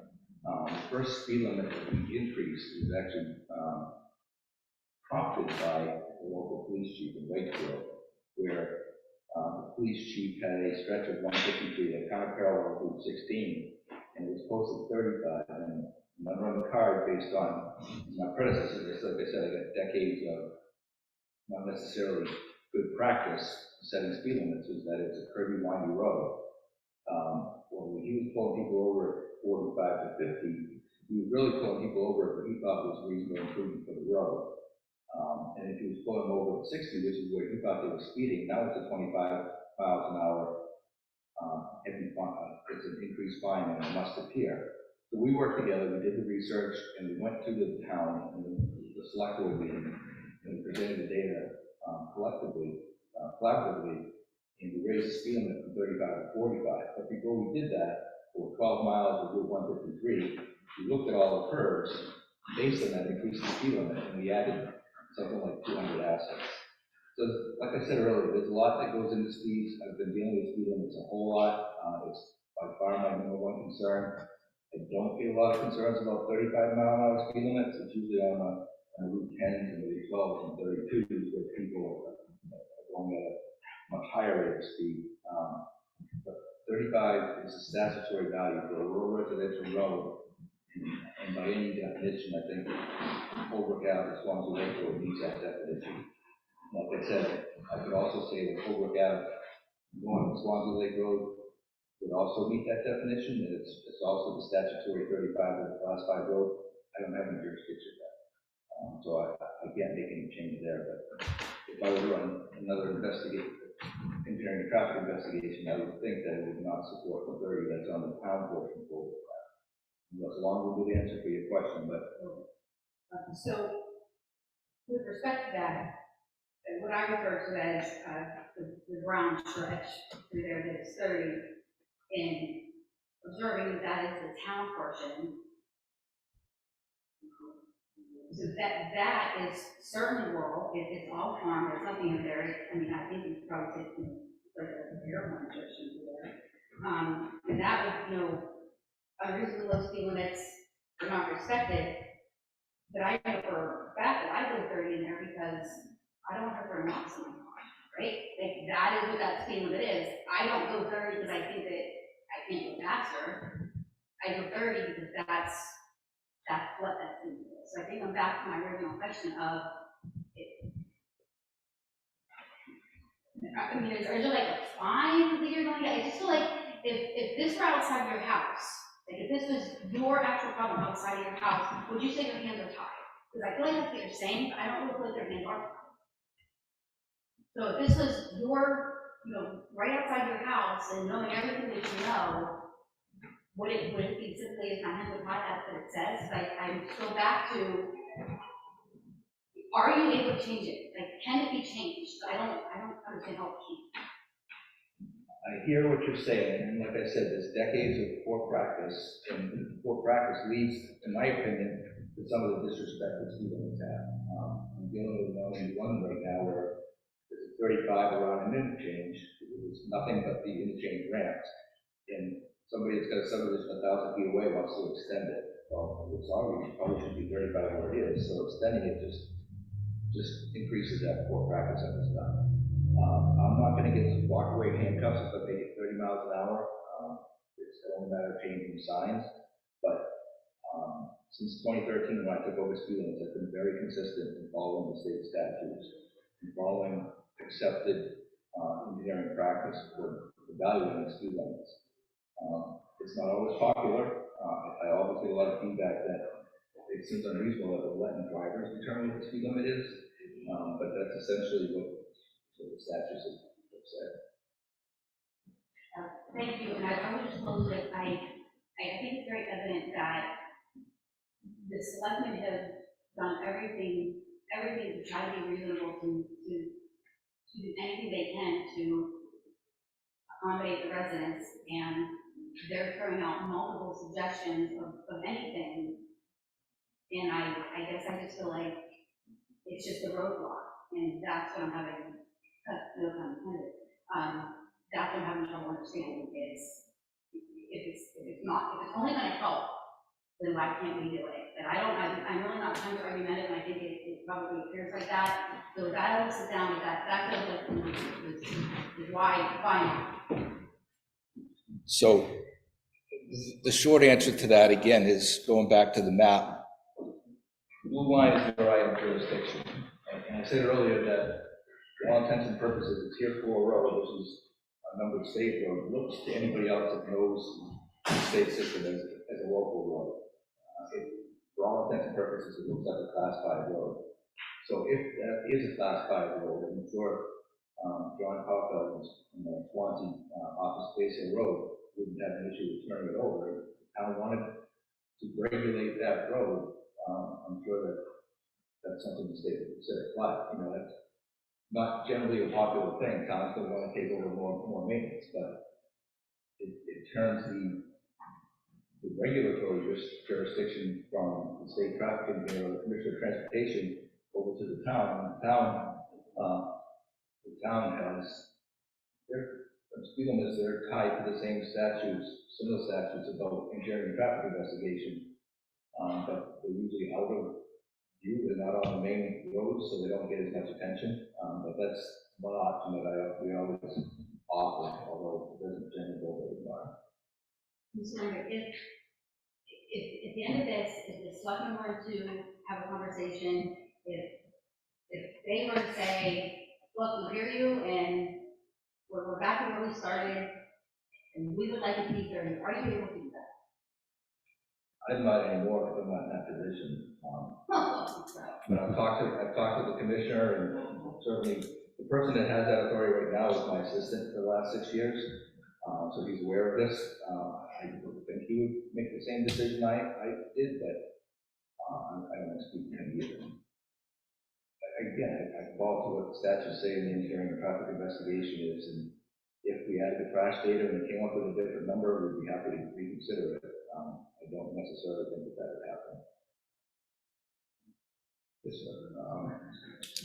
The first speed limit that we increased was actually prompted by the local police chief in Wakefield, where the police chief had a stretch of 153 that kind of paralleled Route 16, and it was posted 35. And I run the card based on my predecessors. Like I said, I got decades of not necessarily good practice setting speed limits, is that it's a curvy, windy road. When he was pulling people over at 45 to 50, he was really pulling people over at what he thought was reasonable improvement for the road. And if he was pulling them over at 60, which is where he thought they were speeding, now it's a 25 miles an hour heavy fine. It's an increased fine, and it must appear. So we worked together, we did the research, and we went to the town and the select board meeting, and we presented the data collectively, collaboratively, and we raised the speed limit from 35 to 45. But before we did that, for 12 miles of Route 153, we looked at all the curves based on that increased speed limit, and we added something like 200 assets. So, like I said earlier, there's a lot that goes into speeds. I've been dealing with speed limits a whole lot. It's by far my number one concern. I don't get a lot of concerns about 35-mile-an-hour speed limits. It's usually on Route 10s and Route 12s and 32s where people are going at a much higher rate of speed. But 35 is a statutory value for a rural residential road. And by any definition, I think Holbrook Ave, Swanzey Lake Road meets that definition. Like I said, I could also say that Holbrook Ave, going to Swanzey Lake Road, would also meet that definition, and it's also the statutory 35 of the Class 5 road. I don't have any jurisdiction with that. So I can't make any change there, but if I were to run another engineering traffic investigation, I would think that it would not support the 30 that's on the town portion for Holbrook Ave. That's a long-winded answer for your question, but. So, with respect to that, what I refer to as the brown stretch through there that is 30, and observing that is the town portion. So that is certainly rural. It's all farm. There's nothing in there. I mean, I think you could probably take like a Payroll Manifest there. And that would, unreasonably low speed limits are not respected. But I know for a fact that I go 30 in there because I don't have to run miles in my car, right? Like, that is what that speed limit is. I don't go 30 because I think that I can't go faster. I go 30 because that's what that speed limit is. So I think I'm back to my original question of, I mean, is there like a fine that you're going to get? I just feel like if this were outside your house, like if this was your actual problem outside of your house, would you say your hands are tied? Because I feel like that's what you're saying, but I don't really feel like your hands are tied. So if this was your, right outside your house and knowing everything that you know, would it be simply if my hands are tied, that's what it says? Like, I go back to, are you able to change it? Like, can it be changed? I don't understand how it can. I hear what you're saying, and like I said, there's decades of poor practice, and poor practice leads, in my opinion, to some of the disrespect that speed limits have. I'm dealing with one right now where there's a 35 around an interchange. There's nothing but the interchange ramps, and somebody that's got a subdivision 1,000 feet away wants to extend it. Well, it's already probably should be 35 where it is, so extending it just increases that poor practice that was done. I'm not going to get walk-away handcuffs if I make it 30 miles an hour. It's only a matter of changing signs. But since 2013, when I took over speed limits, I've been very consistent in following the state statutes and following accepted engineering practice for evaluating speed limits. It's not always popular. I always get a lot of feedback that it seems unreasonable that we're letting drivers determine what the speed limit is, but that's essentially what the statutes have said. Thank you, and I would just close with, I think it's very evident that the selectmen have done everything everything to try to be reasonable to do anything they can to accommodate the residents, and they're throwing out multiple suggestions of anything. And I guess I just feel like it's just a roadblock, and that's what I'm having, no pun intended, that's what I'm having trouble understanding is, if it's only gonna help, then why can't we do it? And I'm really not trying to argument it, and I think it probably appears like that. So the guy will sit down with that feels like is why not? So the short answer to that, again, is going back to the map. Blue line is where I have jurisdiction. And I said earlier that for all intents and purposes, it's here for a road, which is a numbered state road. Looks to anybody else that knows the state system as a local road. For all intents and purposes, it looks like a class 5 road. So if that is a class 5 road, I'm sure John Caulfield in the Swanzey office space and road wouldn't have an issue with turning it over. If the town wanted to regulate that road, I'm sure that that's something the state would consider. But, that's not generally a popular thing. Towns don't want to take over more maintenance, but it turns the regulatory jurisdiction from the state traffic engineer or the commissioner of transportation over to the town. The town has speed limits that are tied to the same statutes, similar statutes about engineering and traffic investigation, but they're usually out of view. They're not on the main roads, so they don't get as much attention. But that's one option that we always offer, although it doesn't generally go very far. Mr. Lambert, if at the end of this, if the selectmen were to have a conversation, if they were to say, look, we hear you, and we're back to where we started, and we would like it to be 30, are you able to do that? I'm not anymore because I'm not in that position. But I've talked to the commissioner, and certainly the person that has that authority right now is my assistant for the last 6 years. So he's aware of this. I think he would make the same decision I did, but I don't want to speak to him either. Again, I fall to what the statutes say in the engineering and traffic investigation is, and if we added the crash data and it came up with a different number, we'd be happy to reconsider it. I don't necessarily think that would happen. Yes, sir.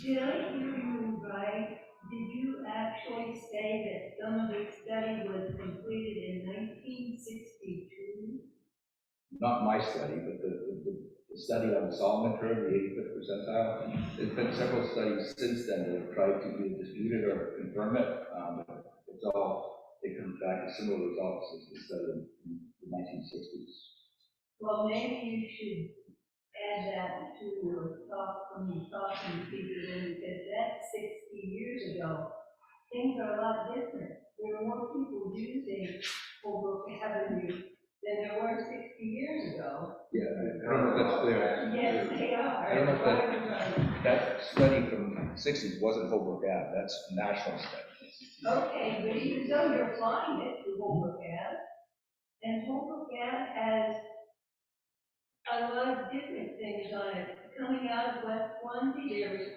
Did I hear you right? Did you actually say that some of the study was completed in 1962? Not my study, but the study on the Solomon curve, the 85th percentile. There's been several studies since then that have tried to either dispute it or confirm it. It comes back to similar results as the study in the 1960s. Well, maybe you should add that to your talk when you talk to people, because that's 60 years ago. Things are a lot different. There are more people using Holbrook Avenue than there were 60 years ago. Yeah, I don't know if that's clear. Yes, they are. I don't know if that study from the 60s wasn't Holbrook Ave. That's a national study. Okay, but even though you're applying it to Holbrook Ave, and Holbrook Ave has a lot of different things on it. Coming out of West Swanzey, there's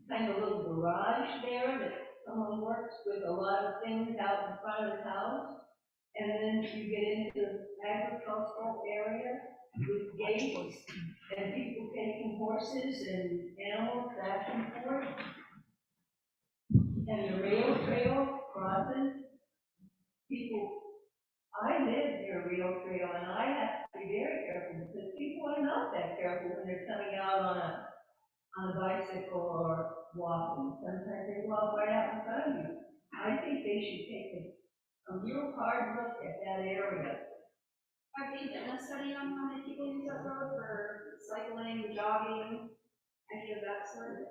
kind of a little garage there that someone works with a lot of things out in front of the house. And then you get into the agricultural area with gates and people taking horses and animals back and forth. And the rail trail crosses. I live near a rail trail, and I have to be very careful because people are not that careful when they're coming out on a bicycle or walking. Sometimes they walk right out in front of you. I think they should take a real hard look at that area. Have they done a study on how many people use that road for cycling, jogging, any of that sort?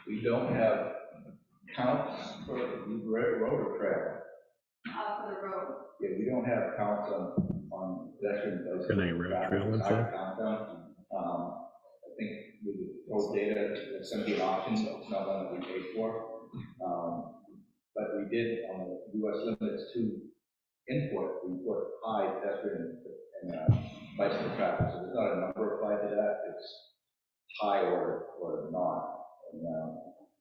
We don't have counts for the road or trail. For the road. Yeah, we don't have counts on pedestrian bicycles. Got any rail trail info? I think with the road data, there's going to be options, it's not one that we paid for. But we did on the US limits to input, we put high pedestrian and bicycle traffic, so there's not a number applied to that. It's high or not, and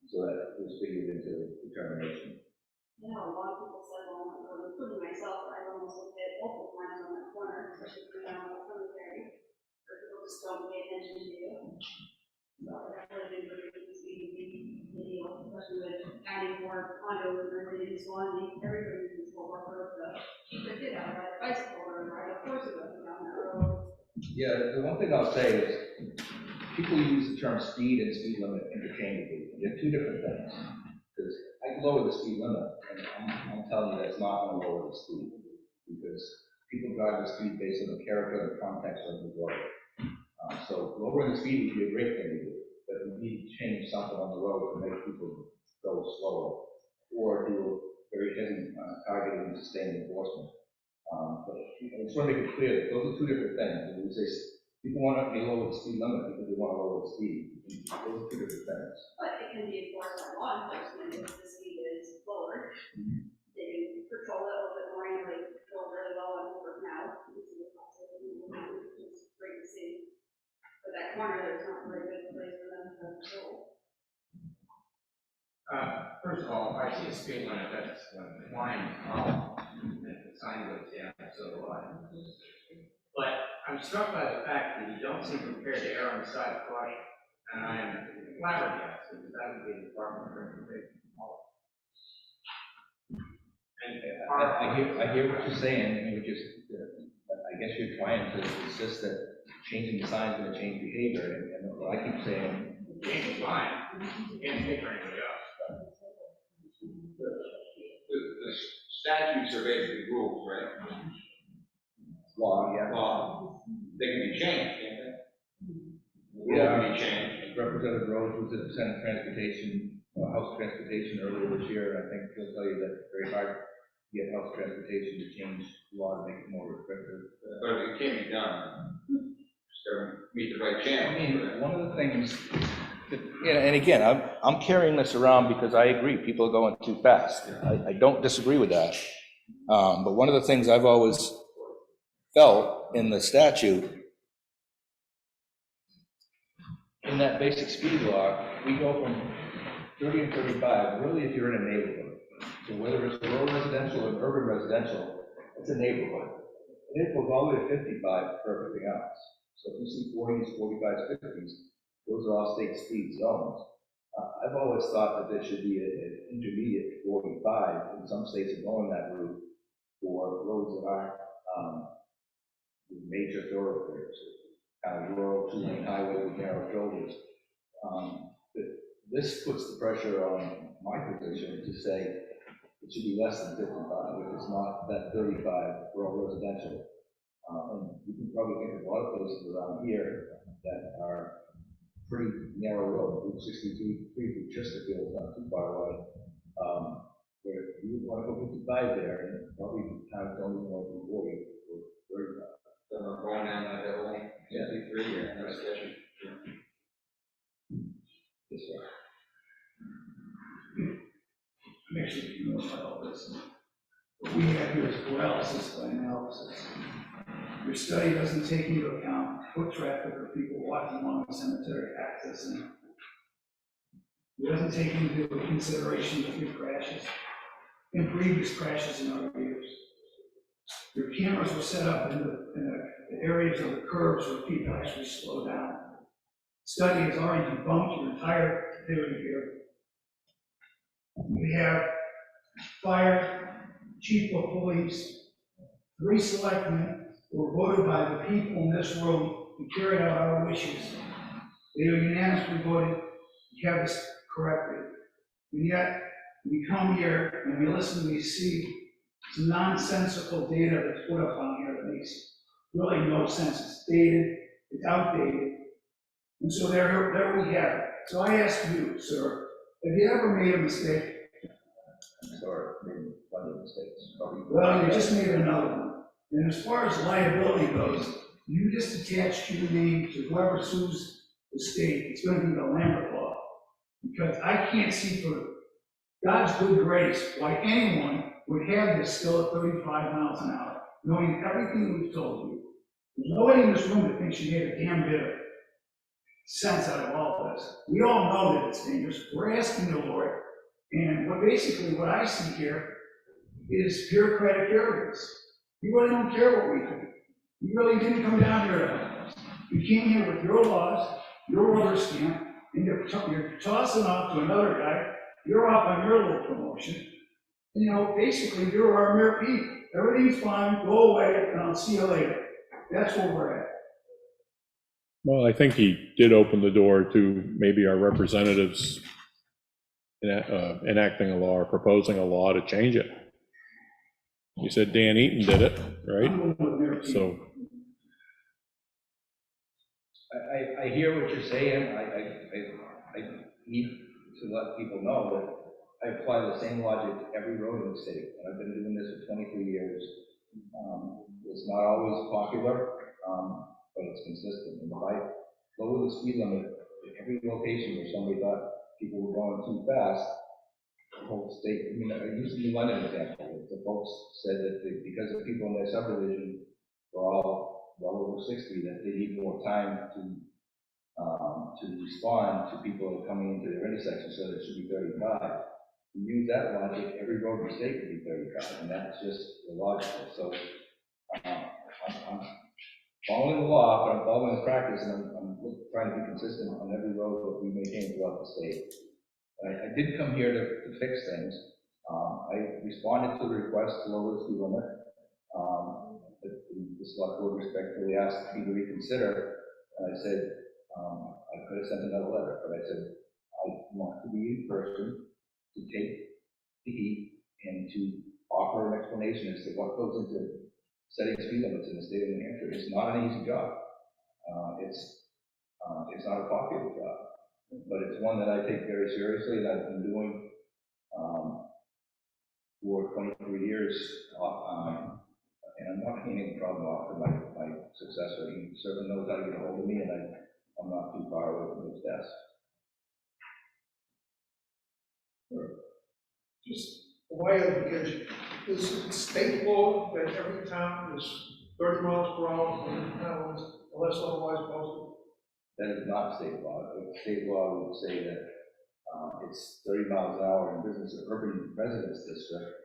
so that was figured into the determination. You know, a lot of people said, well, including myself, I've almost looked at multiple times on that corner, especially for down on the cemetery, where people just don't pay attention to you. So I really do believe it's being video, especially with adding more condos and everything in Swanzey, everybody uses Holbrook Road to keep their kid out, ride a bicycle or ride a horse down that road. Yeah, the one thing I'll say is, people use the term speed and speed limit interchangeably. They're two different things. Because I can lower the speed limit, and I'm telling you that's not going to lower the speed. Because people drive the speed based on the character and context of the road. So lowering the speed would be a great thing to do, but we need to change something on the road to make people go slower, or do a very heavy targeted and sustained enforcement. But I just want to make it clear that those are two different things. When we say people want to lower the speed limit because they want to lower the speed, those are two different things. But it can be enforced by law enforcement if the speed is lowered. They can patrol it a little bit more, and like patrol really well on Holbrook now. Which is great to see. But that corner, there's not really a good place for them to patrol. First of all, if I see a speed limit, that's a flying problem, and the sign goes down, so do I. But I'm struck by the fact that you don't seem prepared to err on the side of caution, and I am flabbergasted that that would be the Department of Transportation. I hear what you're saying, and we just, I guess you're trying to insist that changing the sign is going to change behavior, and what I keep saying. Change is fine, you can't speak for anybody else. The statutes are basically rules, right? Law, yeah. Law. They can be changed, can't they? The Yeah. rule can be changed. Representative Rose was at Senate Transportation, House Transportation earlier this year, and I think he'll tell you that it's very hard to get House Transportation to change law to make it more restrictive. But it can be done. Just gotta meet the right channel. I mean, one of the things, and again, I'm carrying this around because I agree, people are going too fast. I don't disagree with that. But one of the things I've always felt in the statute, in that basic speed law, we go from 30 and 35, really if you're in a neighborhood. So whether it's rural residential or urban residential, it's a neighborhood. And it goes all the way to 55 for everything else. So if you see 40s, 45s, 50s, those are all state speed zones. I've always thought that there should be an intermediate 45, and some states are going that route for roads that aren't major thoroughfares, kind of rural two-lane highway with narrow shoulders. This puts the pressure on my position to say it should be less than 55, if it's not that 35 rural residential. And you can probably think of a lot of places around here that are pretty narrow roads. Route 63 through Chesterfield is not too far away. Where you would want to go 55 there, and probably times don't even want to go 40 or 35. So I'm going down that double 53, yeah, that's sketchy. This way. I'm actually confused by all this. What we have here is paralysis by analysis. Your study doesn't take into account foot traffic or people walking along the cemetery accessing. It doesn't take into consideration the few crashes and previous crashes in other years. Your cameras were set up in the areas of the curves where people actually slow down. Study has already debunked your entire theory here. We have fire, chief of police, 3 selectmen who were voted by the people in this room to carry out our wishes. They unanimously voted to have this corrected. And yet, we come here and we listen and we see some nonsensical data that's put up on here that makes really no sense. It's dated, it's outdated. And so there we have it. So I ask you, sir, have you ever made a mistake? I'm sorry, made plenty of mistakes. Probably. Well, you just made another one. And as far as liability goes, you just attach your name to whoever sues the state. It's going to be the Lambert law. Because I can't see for God's good grace why anyone would have this still at 35 miles an hour, knowing everything we've told you. There's nobody in this room that thinks you made a damn bit of it. sense out of all this. We all know that it's dangerous. We're asking the Lord. And what I see here is bureaucratic arrogance. You really don't care what we think. You really didn't come down here to help us. You came here with your laws, your rubber stamp, and you're tossing off to another guy. You're off on your little promotion. You know, basically, you're our mere people. Everything's fine, go away, and I'll see you later. That's where we're at. Well, I think he did open the door to maybe our representatives enacting a law or proposing a law to change it. You said Dan Eaton did it, right? So. I hear what you're saying. I need to let people know that I apply the same logic to every road in the state. I've been doing this for 23 years. It's not always popular, but it's consistent. And if I lower the speed limit at every location where somebody thought people were going too fast, the whole state, I mean, I used to be London example. The folks said that because the people in their subdivision were all well over 60, that they need more time to respond to people that are coming into their intersection, so there should be 35. You use that logic, every road in the state would be 35, and that's just illogical. So I'm following the law, but I'm following the practice, and I'm trying to be consistent on every road that we maintain throughout the state. I did come here to fix things. I responded to the request to lower the speed limit. The select board respectfully asked me to reconsider, and I said, I could have sent another letter, but I said, I want to be in person to take the heat and to offer an explanation as to what goes into setting speed limits in the state of New Hampshire. It's not an easy job. It's not a popular job, but it's one that I take very seriously, and I've been doing for 23 years. And I'm not handing the problem off to my successor. He certainly knows how to get a hold of me, and I'm not too far away from his desk. Just for my education, is it state law that every town is 30 miles per hour for the towns unless otherwise posted? That is not state law. State law would say that it's 30 miles an hour in business and urban residence district,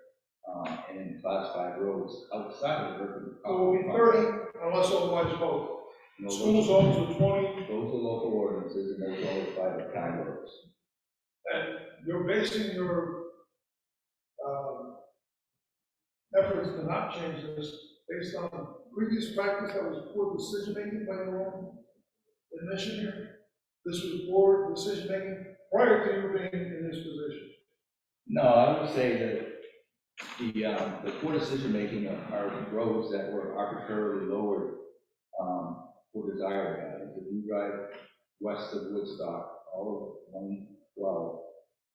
and in class 5 roads outside of urban. So it will be 30 unless otherwise posted. No, School zones are 20. Those are local ordinances, and those are always by the county roads. And you're basing your efforts to not change this based on previous practice that was poor decision making by your own admission here. This was poor decision making prior to you being in this position. No, I would say that the poor decision making are roads that were arbitrarily lowered for desired values. If you drive west of Woodstock, all of 112,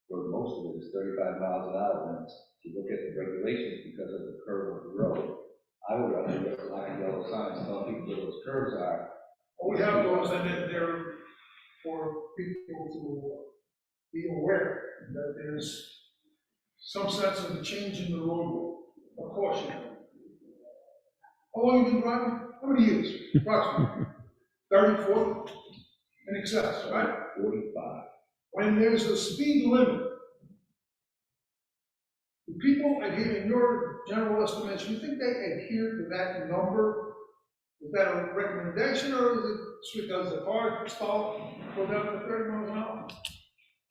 where most of it is 35 miles an hour, and if you look at the regulations because of the curve of the road, I would rather get black and yellow signs telling people where those curves are. Well, we have those, and they're for people to be aware that there's some sense of the change in the road, of course. How long have you been driving? How many years? Approximately 30, 40, in excess, right? 45. When there's a speed limit, do people adhere, in your general estimation, you think they adhere to that number? Is that a recommendation, or is it because the car stalled for them for 30 miles an hour?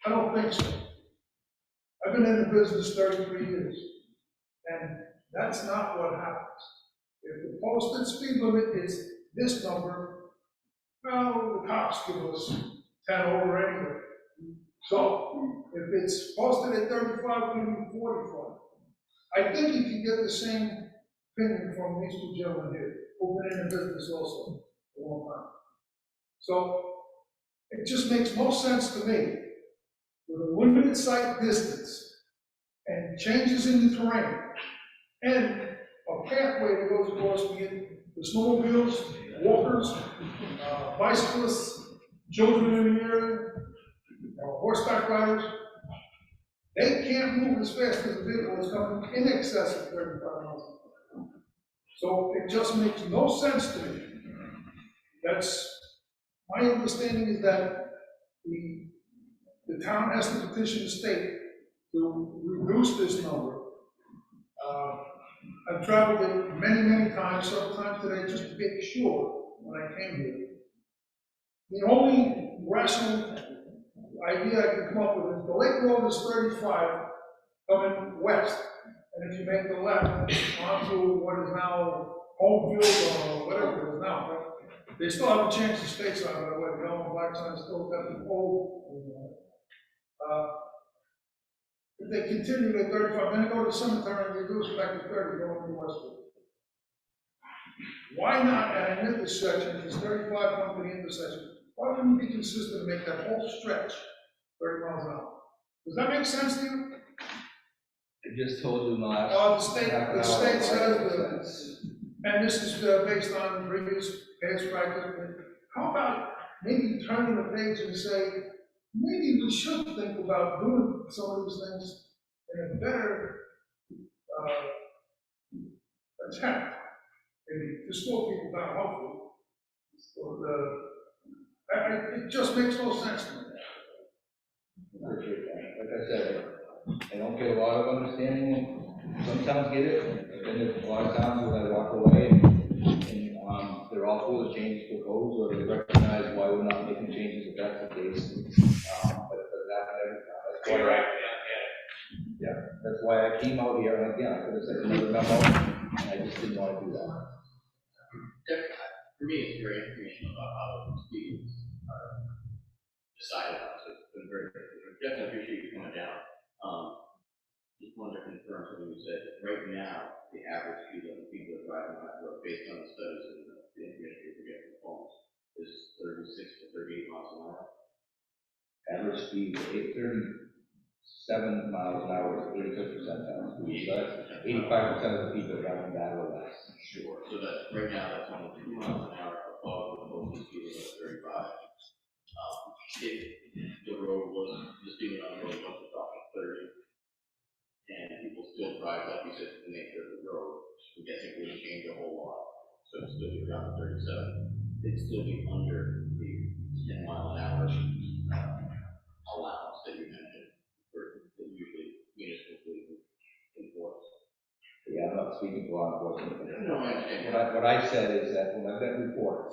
I don't think so. I've been in the business 33 years, and that's not what happens. If the posted speed limit is this number, well, the cops give us 10 over anyway. So if it's posted at 35, we're going to be 45. I think you can get the same opinion from these two gentlemen here, who've been in the business also for a long time. So it just makes no sense to me with a limited sight distance and changes in the terrain and a pathway that goes across to get the snowmobiles, walkers, bicyclists, children in the area, horseback riders. They can't move as fast as the vehicle is coming in excess of 35 miles an hour. So it just makes no sense to me. That's My understanding is that the town has to petition the state to reduce this number. I've traveled it many, many times, several times today, just to make sure when I came here. The only rational idea I can come up with is the Lake Road is 35 coming west. And if you make the left onto what is now Homefield or whatever it is now, right? They still haven't changed the state sign, by the way, the yellow and black sign is still got the old. If they continue at 35, then they go to the cemetery and they do it back to 30, going to Westwood. Why not at an intersection, if it's 35 going to the intersection, why wouldn't we be consistent and make that whole stretch 30 miles an hour? Does that make sense to you? I just told you in the last. The state says that, and this is based on previous past practice. How about maybe turning the page and say, maybe we should think about doing some of these things in a better attempt, maybe to slow people down, hopefully. It just makes no sense to me. Appreciate that. Like I said, I don't get a lot of understanding, and some towns get it, and then there's a lot of towns where I walk away and they're all for the changes proposed, or they recognize why we're not making changes if that's the case. But that, that's why that's why I came out here, and again, I could have said another memo, and I just didn't want to do that. For me, it's very informational about how the speeds are decided on, so it's been very, definitely appreciate you coming down. Just wanted to confirm something you said. Right now, the average speed of people that drive on that road, based on the studies and the information we get from phones, is 36 to 38 miles an hour. Average speed, 37 miles an hour is 85% percentile speed, so that's 85% of the people driving that or less. Sure. So that right now, that's only 2 miles an hour above the posted speed limit of 35. If the road was, the speed on the road was about 30, and people still drive, like you said, the nature of the road, I'm guessing it wouldn't change a whole lot. So it'd still be around 37. It'd still be under the 10 mile an hour allowance that you mentioned, for that usually municipally enforced. Yeah, I'm not speaking to law enforcement. No, I understand. What I said is that when I've got reports,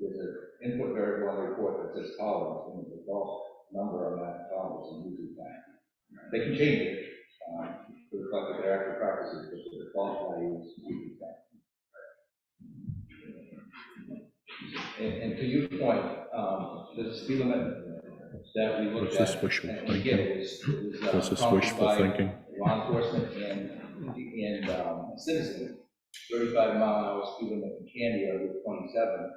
there's an input variable on the report that says tolerance, and the default number on that tolerance is usually 10. They can change it to reflect their actual practices, but the default value is usually 10. And to your point, the speed limit that we looked at, and again, it was prompted by law enforcement and citizens. 35 mile an hour speed limit in Candia with 27.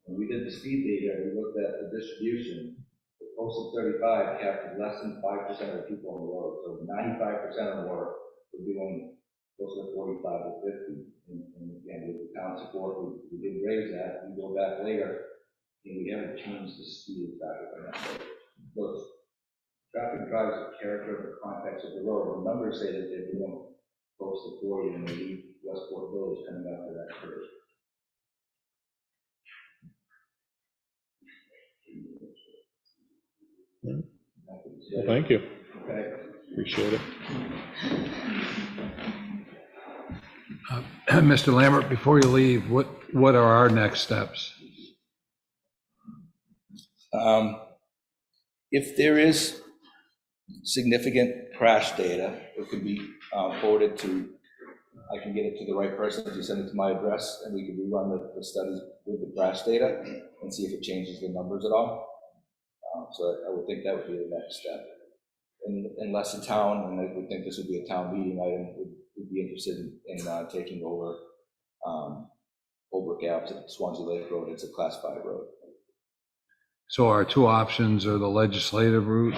When we did the speed data, we looked at the distribution. The postal 35 captured less than 5% of the people on the road. So 95% of them were doing close to 45 to 50. And again, with the town support, we did raise that. We go back later, and we haven't changed the speed of traffic on that road. So traffic drives the character of the context of the road. The numbers say that they're doing close to 40 and they leave Westport Village coming after that curve. Well, thank you. Okay. Appreciate it. Mr. Lambert, before you leave, what are our next steps? If there is significant crash data, it could be forwarded to, I can get it to the right person to send it to my address, and we can rerun the studies with the crash data and see if it changes the numbers at all. So I would think that would be the next step. Unless the town, and I would think this would be a town meeting item, would be interested in taking over Holbrook Ave to Swanzey Lake Road. It's a class 5 road. So our two options are the legislative route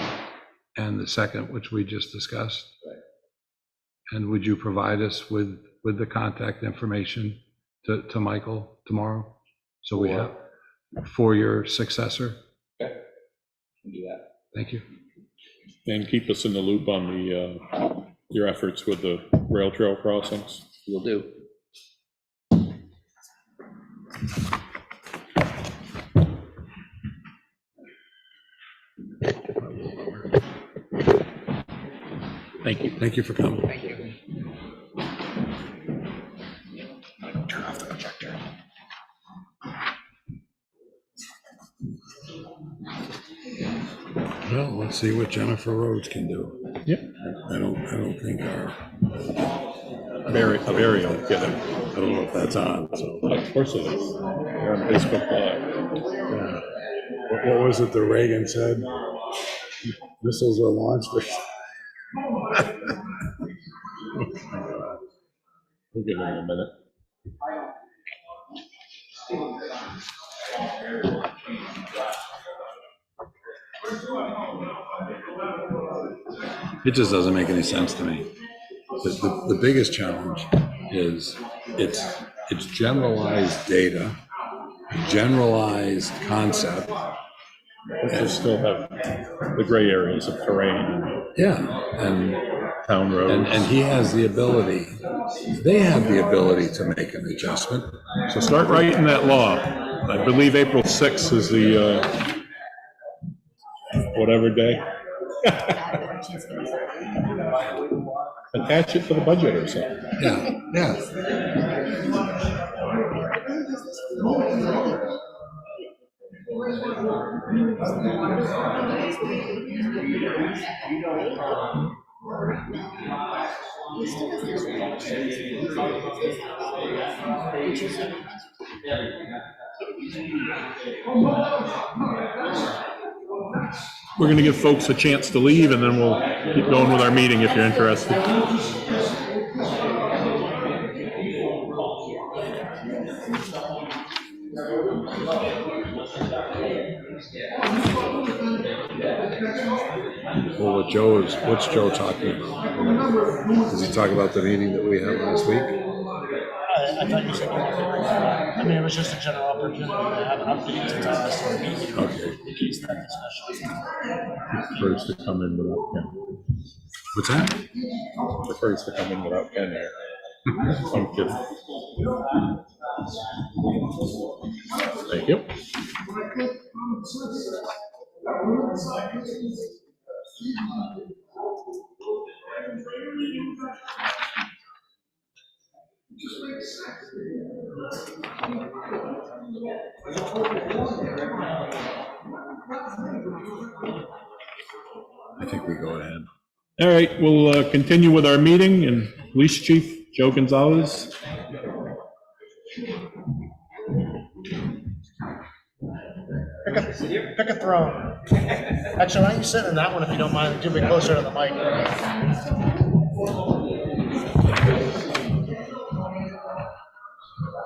and the second, which we just discussed. Right. And would you provide us with the contact information to Michael tomorrow? So we have for your successor. Okay, can do that. Thank you. And keep us in the loop on the your efforts with the rail trail crossings. Will do. Thank you. Thank you for coming. Thank you. Turn off the projector. Well, let's see what Jennifer Rhodes can do. Yep. I don't think our, Barry will get it. I don't know if that's on, so. Of course it is. You're on Facebook Live. Yeah. What was it that Reagan said? Missiles are launched. We'll give him a minute. It just doesn't make any sense to me. The biggest challenge is it's generalized data, generalized concept. You still have the gray areas of terrain, Yeah, and town roads. and he has the ability, they have the ability to make an adjustment. So start writing that law. I believe April 6th is the, whatever day. Attach it to the budget or something. Yeah, yeah. We're going to give folks a chance to leave, and then we'll keep going with our meeting if you're interested. Well, what's Joe talking about? Does he talk about the meeting that we had last week? I thought you said, I mean, it was just a general opportunity to have an update to tell us our meeting. Okay. In case that discussion. First to come in without Ken. What's that? The first to come in without Ken here. I'm kidding. Thank you. I think we go ahead. All right, we'll continue with our meeting, and Police Chief Joe Gonsalves. Pick a throne. Actually, why don't you sit in that one if you don't mind? Do be closer to the mic.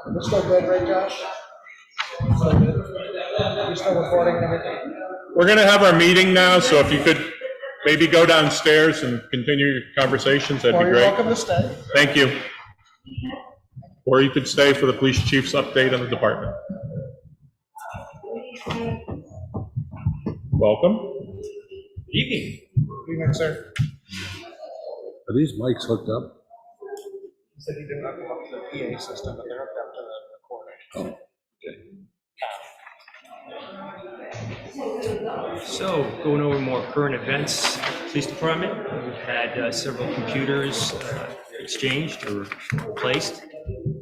We're still good, right, Josh? Still good? You still recording and everything? We're going to have our meeting now, so if you could maybe go downstairs and continue your conversations, that'd be Well, great. you're welcome to stay. Thank you. Or you could stay for the police chief's update on the department. Welcome. Evening. Evening, sir. Are these mics hooked up? He said he didn't hook them up to the PA system, but they're hooked up to the recording. So, going over more current events, police department, we've had several computers exchanged or replaced,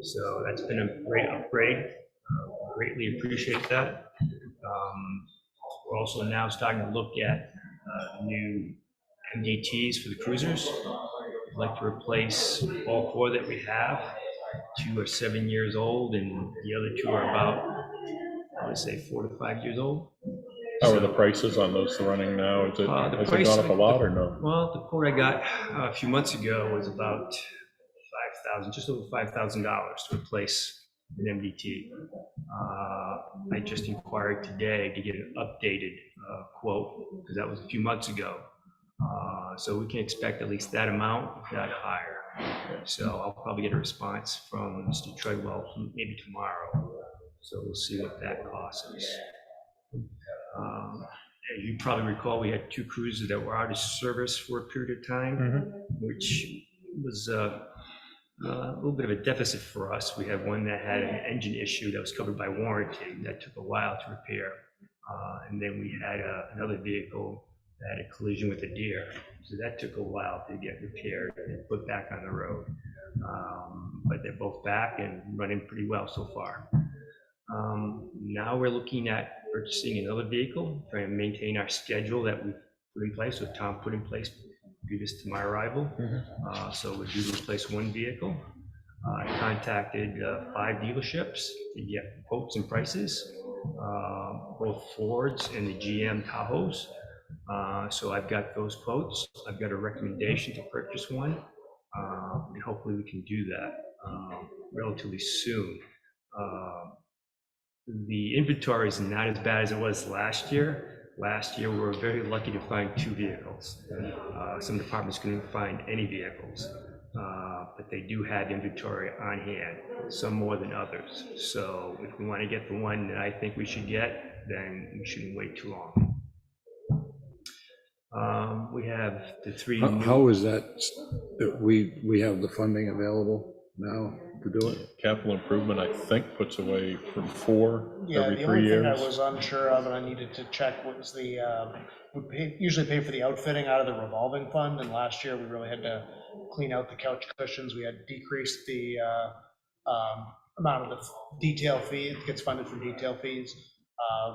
so that's been a great upgrade. Greatly appreciate that. We're also now starting to look at new MDTs for the cruisers. I'd like to replace all 4 that we have. 2 are 7 years old, and the other 2 are about, I would say, 4 to 5 years old. How are the prices on those running now? Has it gone up a lot or no? Well, the quote I got a few months ago was about $5,000, just over $5,000 to replace an MDT. I just inquired today to get an updated quote, because that was a few months ago. So we can expect at least that amount, if not higher. So I'll probably get a response from Mr. Treadwell maybe tomorrow. So we'll see what that cost is. As you probably recall, we had 2 cruisers that were out of service for a period of time, which was a little bit of a deficit for us. We had one that had an engine issue that was covered by warranty that took a while to repair. And then we had another vehicle had a collision with a deer. So that took a while to get repaired and put back on the road. But they're both back and running pretty well so far. Now we're looking at purchasing another vehicle, trying to maintain our schedule that we've put in place, or Tom put in place previous to my arrival. So we're due to replace one vehicle. I contacted 5 dealerships to get quotes and prices, both Fords and the GM Tahoes. So I've got those quotes. I've got a recommendation to purchase one, and hopefully we can do that relatively soon. The inventory is not as bad as it was last year. Last year, we were very lucky to find 2 vehicles. Some departments couldn't find any vehicles, but they do have inventory on hand, some more than others. So if we want to get the one that I think we should get, then we shouldn't wait too long. We have the 3 new. How is that we have the funding available now to do it? Capital improvement, I think, puts away from 4 Yeah, every the 3 only thing I years. was unsure of and I needed to check was we usually pay for the outfitting out of the revolving fund, and last year we really had to clean out the couch cushions. We had decreased the amount of the detail fee. It gets funded from detail fees.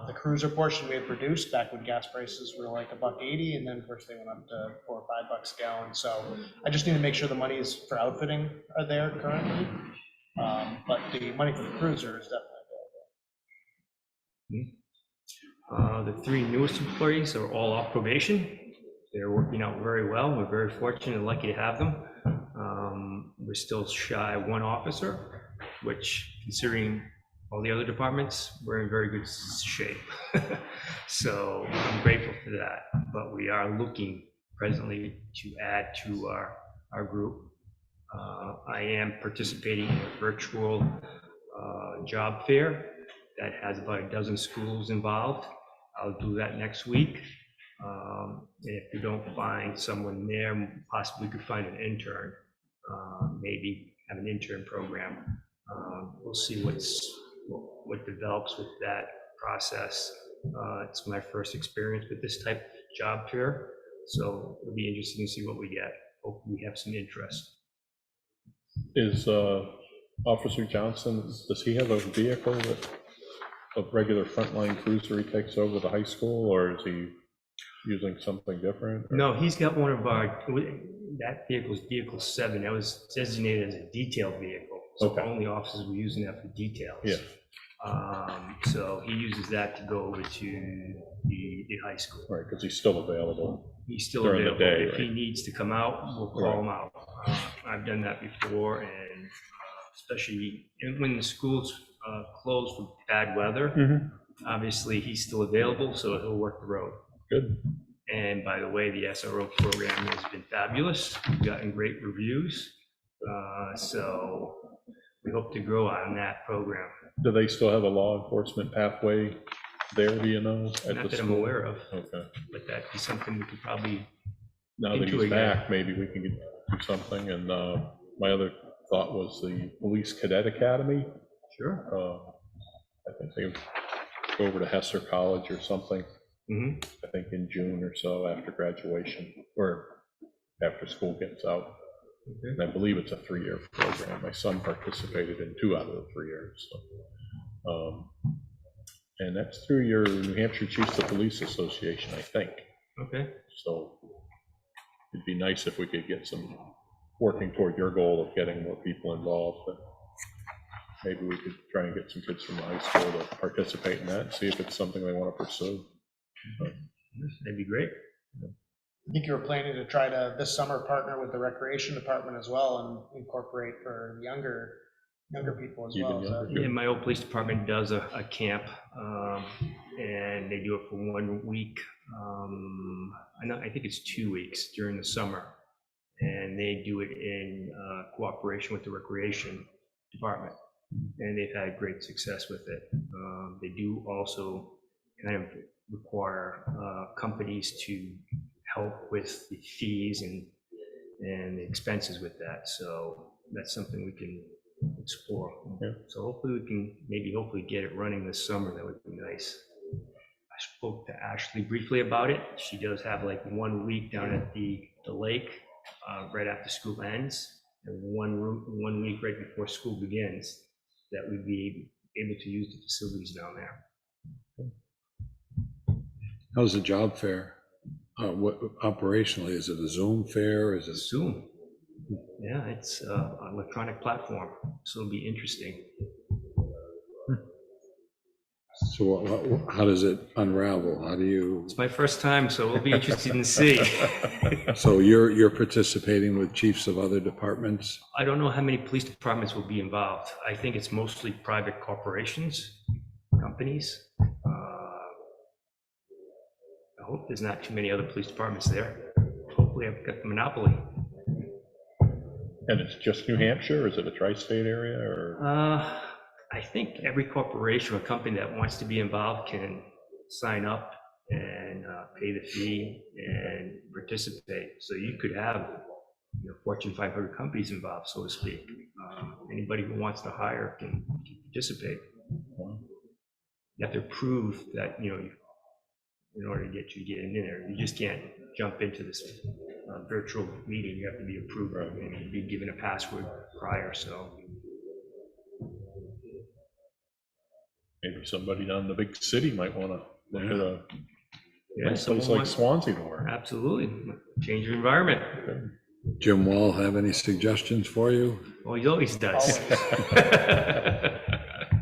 The cruiser portion we had reduced back when gas prices were like $1.80, and then of course they went up to $4 or $5 a gallon. So I just need to make sure the monies for outfitting are there currently, but the money for the cruiser is definitely available. The 3 newest employees are all off probation. They're working out very well. We're very fortunate and lucky to have them. We're still shy of 1 officer, which, considering all the other departments, we're in very good shape. So I'm grateful for that. But we are looking presently to add to our group. I am participating in a virtual job fair that has about a dozen schools involved. I'll do that next week. And if we don't find someone there, possibly we could find an intern, maybe have an intern program. We'll see what develops with that process. It's my first experience with this type of job fair, so it'll be interesting to see what we get. Hope we have some interest. Is Officer Johnson, does he have a vehicle that a regular frontline cruiser he takes over the high school, or is he using something different? Or? No, he's got one of our, that vehicle's vehicle 7, that was designated as a detailed vehicle. So Okay. only officers were using that for details. Yeah. So he uses that to go over to the high school. Right, because he's still available. He's still during available. the day, If he right? needs to come out, we'll call him out. I've done that before, and especially when the schools close for bad weather, obviously he's still available, so he'll work the road. Good. And by the way, the SRO program has been fabulous. We've gotten great reviews. So we hope to grow on that program. Do they still have a law enforcement pathway there, do you know? Not that I'm aware of. Okay. But that'd be something we could probably. Now that Into he's it, back, maybe we can do something. And my other thought was the Police Cadet Academy. Sure. I think they go over to Hesser College or something. Mm-hmm. I think in June or so after graduation, or after school gets out. Okay. And I believe it's a 3-year program. My son participated in 2 out of the 3 years. So, and that's through your New Hampshire Chiefs of Police Association, I think. Okay. So it'd be nice if we could get some, working toward your goal of getting more people involved. But maybe we could try and get some kids from the high school to participate in that and see if it's something they want to pursue. That'd be great. I think you were planning to try to this summer partner with the recreation department as well and incorporate for younger people as well. So. Yeah, my old police department does a camp, and they do it for 1 week. I think it's 2 weeks during the summer, and they do it in cooperation with the recreation department, and they've had great success with it. They do also kind of require companies to help with the fees and the expenses with that. So that's something we can explore. Yeah. So hopefully we can hopefully get it running this summer. That would be nice. spoke to Ashley briefly about it. She does have like 1 week down at the lake right after school ends, and 1 week right before school begins, that we'd be able to use the facilities down there. How's the job fair? What operationally, is it a Zoom fair? Is it? Zoom. Yeah, it's an electronic platform, so it'll be interesting. So how does it unravel? How do you? It's my first time, so we'll be interested to see. So you're participating with chiefs of other departments? I don't know how many police departments will be involved. I think it's mostly private corporations, companies. I hope there's not too many other police departments there. Hopefully I've got the monopoly. And it's just New Hampshire, or is it a tri-state area, or? I think every corporation or company that wants to be involved can sign up and pay the fee and participate. So you could have, Fortune 500 companies involved, so to speak. Anybody who wants to hire can participate. You have to prove that, in order to get in there, you just can't jump into this virtual meeting. You have to be approved and be given a password prior, so. Maybe somebody down in the big city might want to look at a place someone like wants- Swanzey to work. Absolutely, change your environment. Jim Wall have any suggestions for you? Well, he always does.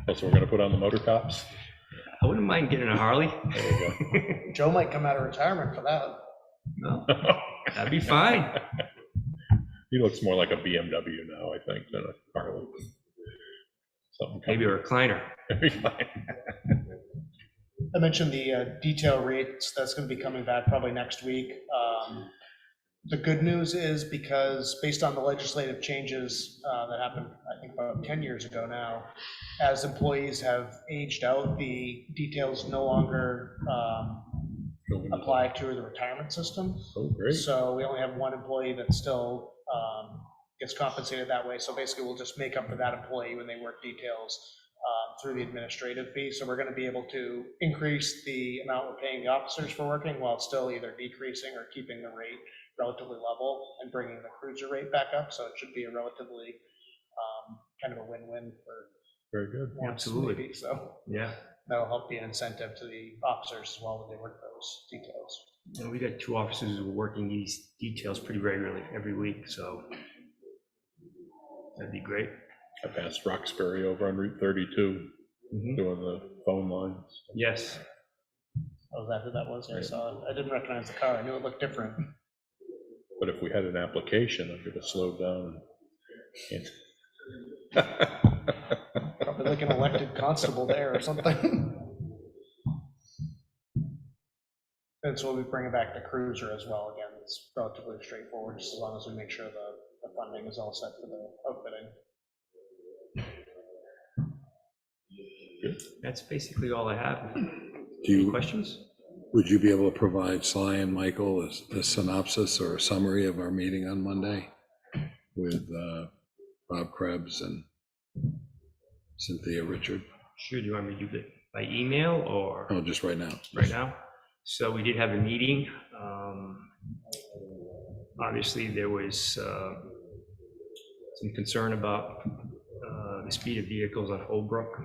Oh, so we're gonna put on the motor cops? I wouldn't mind getting a Harley. There you Joe might come out of retirement for that. No, go. that'd be fine. He looks more like a BMW now, I think, than a Harley. Something. Maybe a recliner. I mentioned the detail rates, that's going to be coming back probably next week. The good news is, because based on the legislative changes that happened, I think about 10 years ago now, as employees have aged out, the details no longer apply to the retirement system. Oh, great. So we only have one employee that still gets compensated that way. So basically, we'll just make up for that employee when they work details through the administrative fee. So we're going to be able to increase the amount we're paying the officers for working, while still either decreasing or keeping the rate relatively level and bringing the cruiser rate back up. So it should be a relatively kind of a win-win for Very good. Absolutely. maybe. So Yeah. that'll help be an incentive to the officers as well when they work those details. And we got 2 officers who are working these details pretty regularly every week, so that'd be great. I passed Roxbury over on Route 32, doing the phone lines. Yes. Oh, is that who that was? I saw it. I didn't recognize the car. I knew it looked different. But if we had an application, I could have slowed down. Probably like an elected constable there or something. And so we'll be bringing back the cruiser as well. Again, it's relatively straightforward, just as long as we make sure the funding is all set for the outfitting. That's basically all I have. Do Any you, questions? would you be able to provide Sly and Michael a synopsis or a summary of our meeting on Monday with Bob Krebs and Cynthia Richard? Sure, do you want me to do it by email or Oh, just right now. right now? So we did have a meeting. Obviously, there was some concern about the speed of vehicles on Holbrook.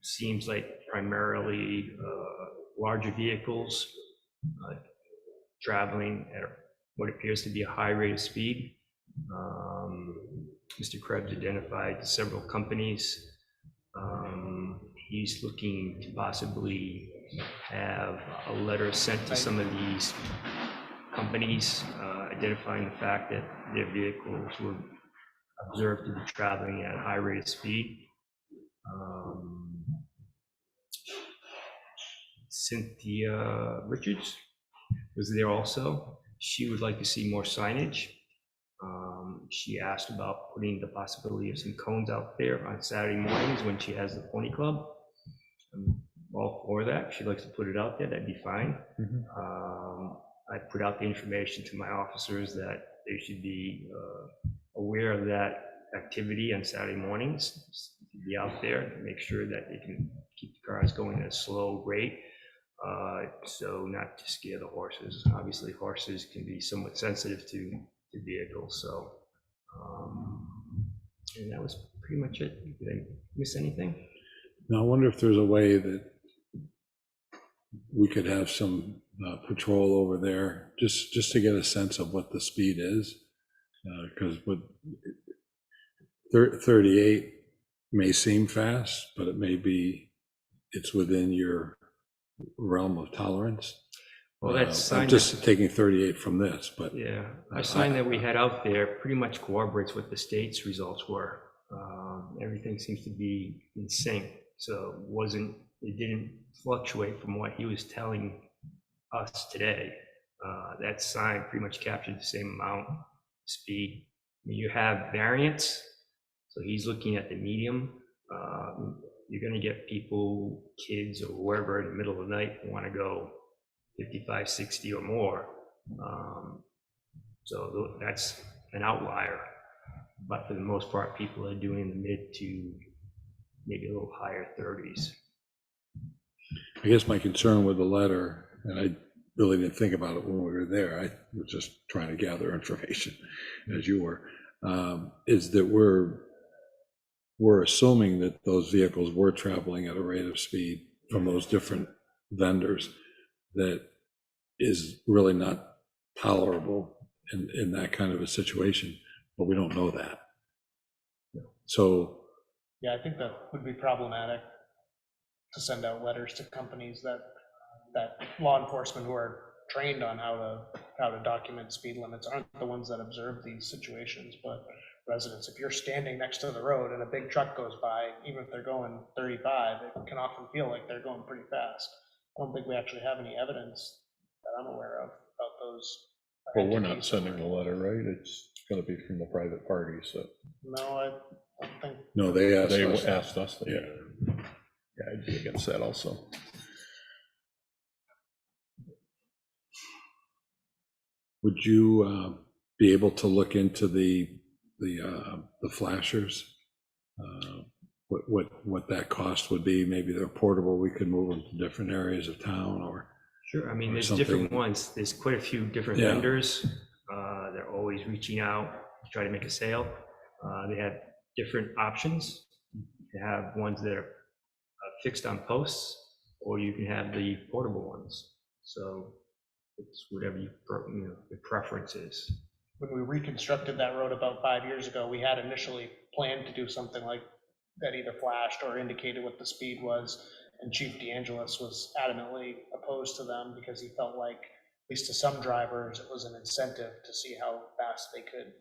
Seems like primarily larger vehicles traveling at what appears to be a high rate of speed. Mr. Krebs identified several companies. He's looking to possibly have a letter sent to some of these companies identifying the fact that their vehicles were observed to be traveling at a high rate of speed. Cynthia Richards was there also. She would like to see more signage. She asked about putting the possibility of some cones out there on Saturday mornings when she has the pony club. I'm all for that. She likes to put it out there, that'd be fine. I put out the information to my officers that they should be aware of that activity on Saturday mornings, to be out there to make sure that they can keep the cars going at a slow rate. So not to scare the horses. Obviously, horses can be somewhat sensitive to vehicles, so. And that was pretty much it. Did I miss anything? Now, I wonder if there's a way that we could have some patrol over there, just to get a sense of what the speed is. Because with 38 may seem fast, but it may be, it's within your realm of tolerance. Well, that's sign I'm just taking 38 from this, but. Yeah, our sign that we had out there pretty much corroborates what the state's results were. Everything seems to be in sync, so it didn't fluctuate from what he was telling us today. That sign pretty much captured the same amount of speed. I mean, you have variance, so he's looking at the medium. You're gonna get people, kids or whoever in the middle of the night who wanna go 55, 60 or more. So that's an outlier. But for the most part, people are doing the mid to maybe a little higher 30s. I guess my concern with the letter, and I really didn't think about it when we were there, I was just trying to gather information as you were, is that we're assuming that those vehicles were traveling at a rate of speed from those different vendors that is really not tolerable in that kind of a situation, but we don't know that. So. Yeah, I think that would be problematic to send out letters to companies that law enforcement who are trained on how to document speed limits aren't the ones that observe these situations, but residents. If you're standing next to the road and a big truck goes by, even if they're going 35, it can often feel like they're going pretty fast. I don't think we actually have any evidence that I'm aware of about those. Well, we're not sending the letter, right? It's going to be from the private party, so. No, I don't think. No, they They asked us. Yeah, I'd be against that also. Would you be able to look into the flashers? What that cost would be? Maybe they're portable, we could move them to different areas of town, or. Sure, I mean, there's something. different ones. There's quite a few different Yeah. vendors. They're always reaching out to try to make a sale. They have different options. You have ones that are fixed on posts, or you can have the portable ones. So it's whatever your preference is. When we reconstructed that road about 5 years ago, we had initially planned to do something like that, either flashed or indicated what the speed was. And Chief DeAngelis was adamantly opposed to them because he felt like, at least to some drivers, it was an incentive to see how fast they could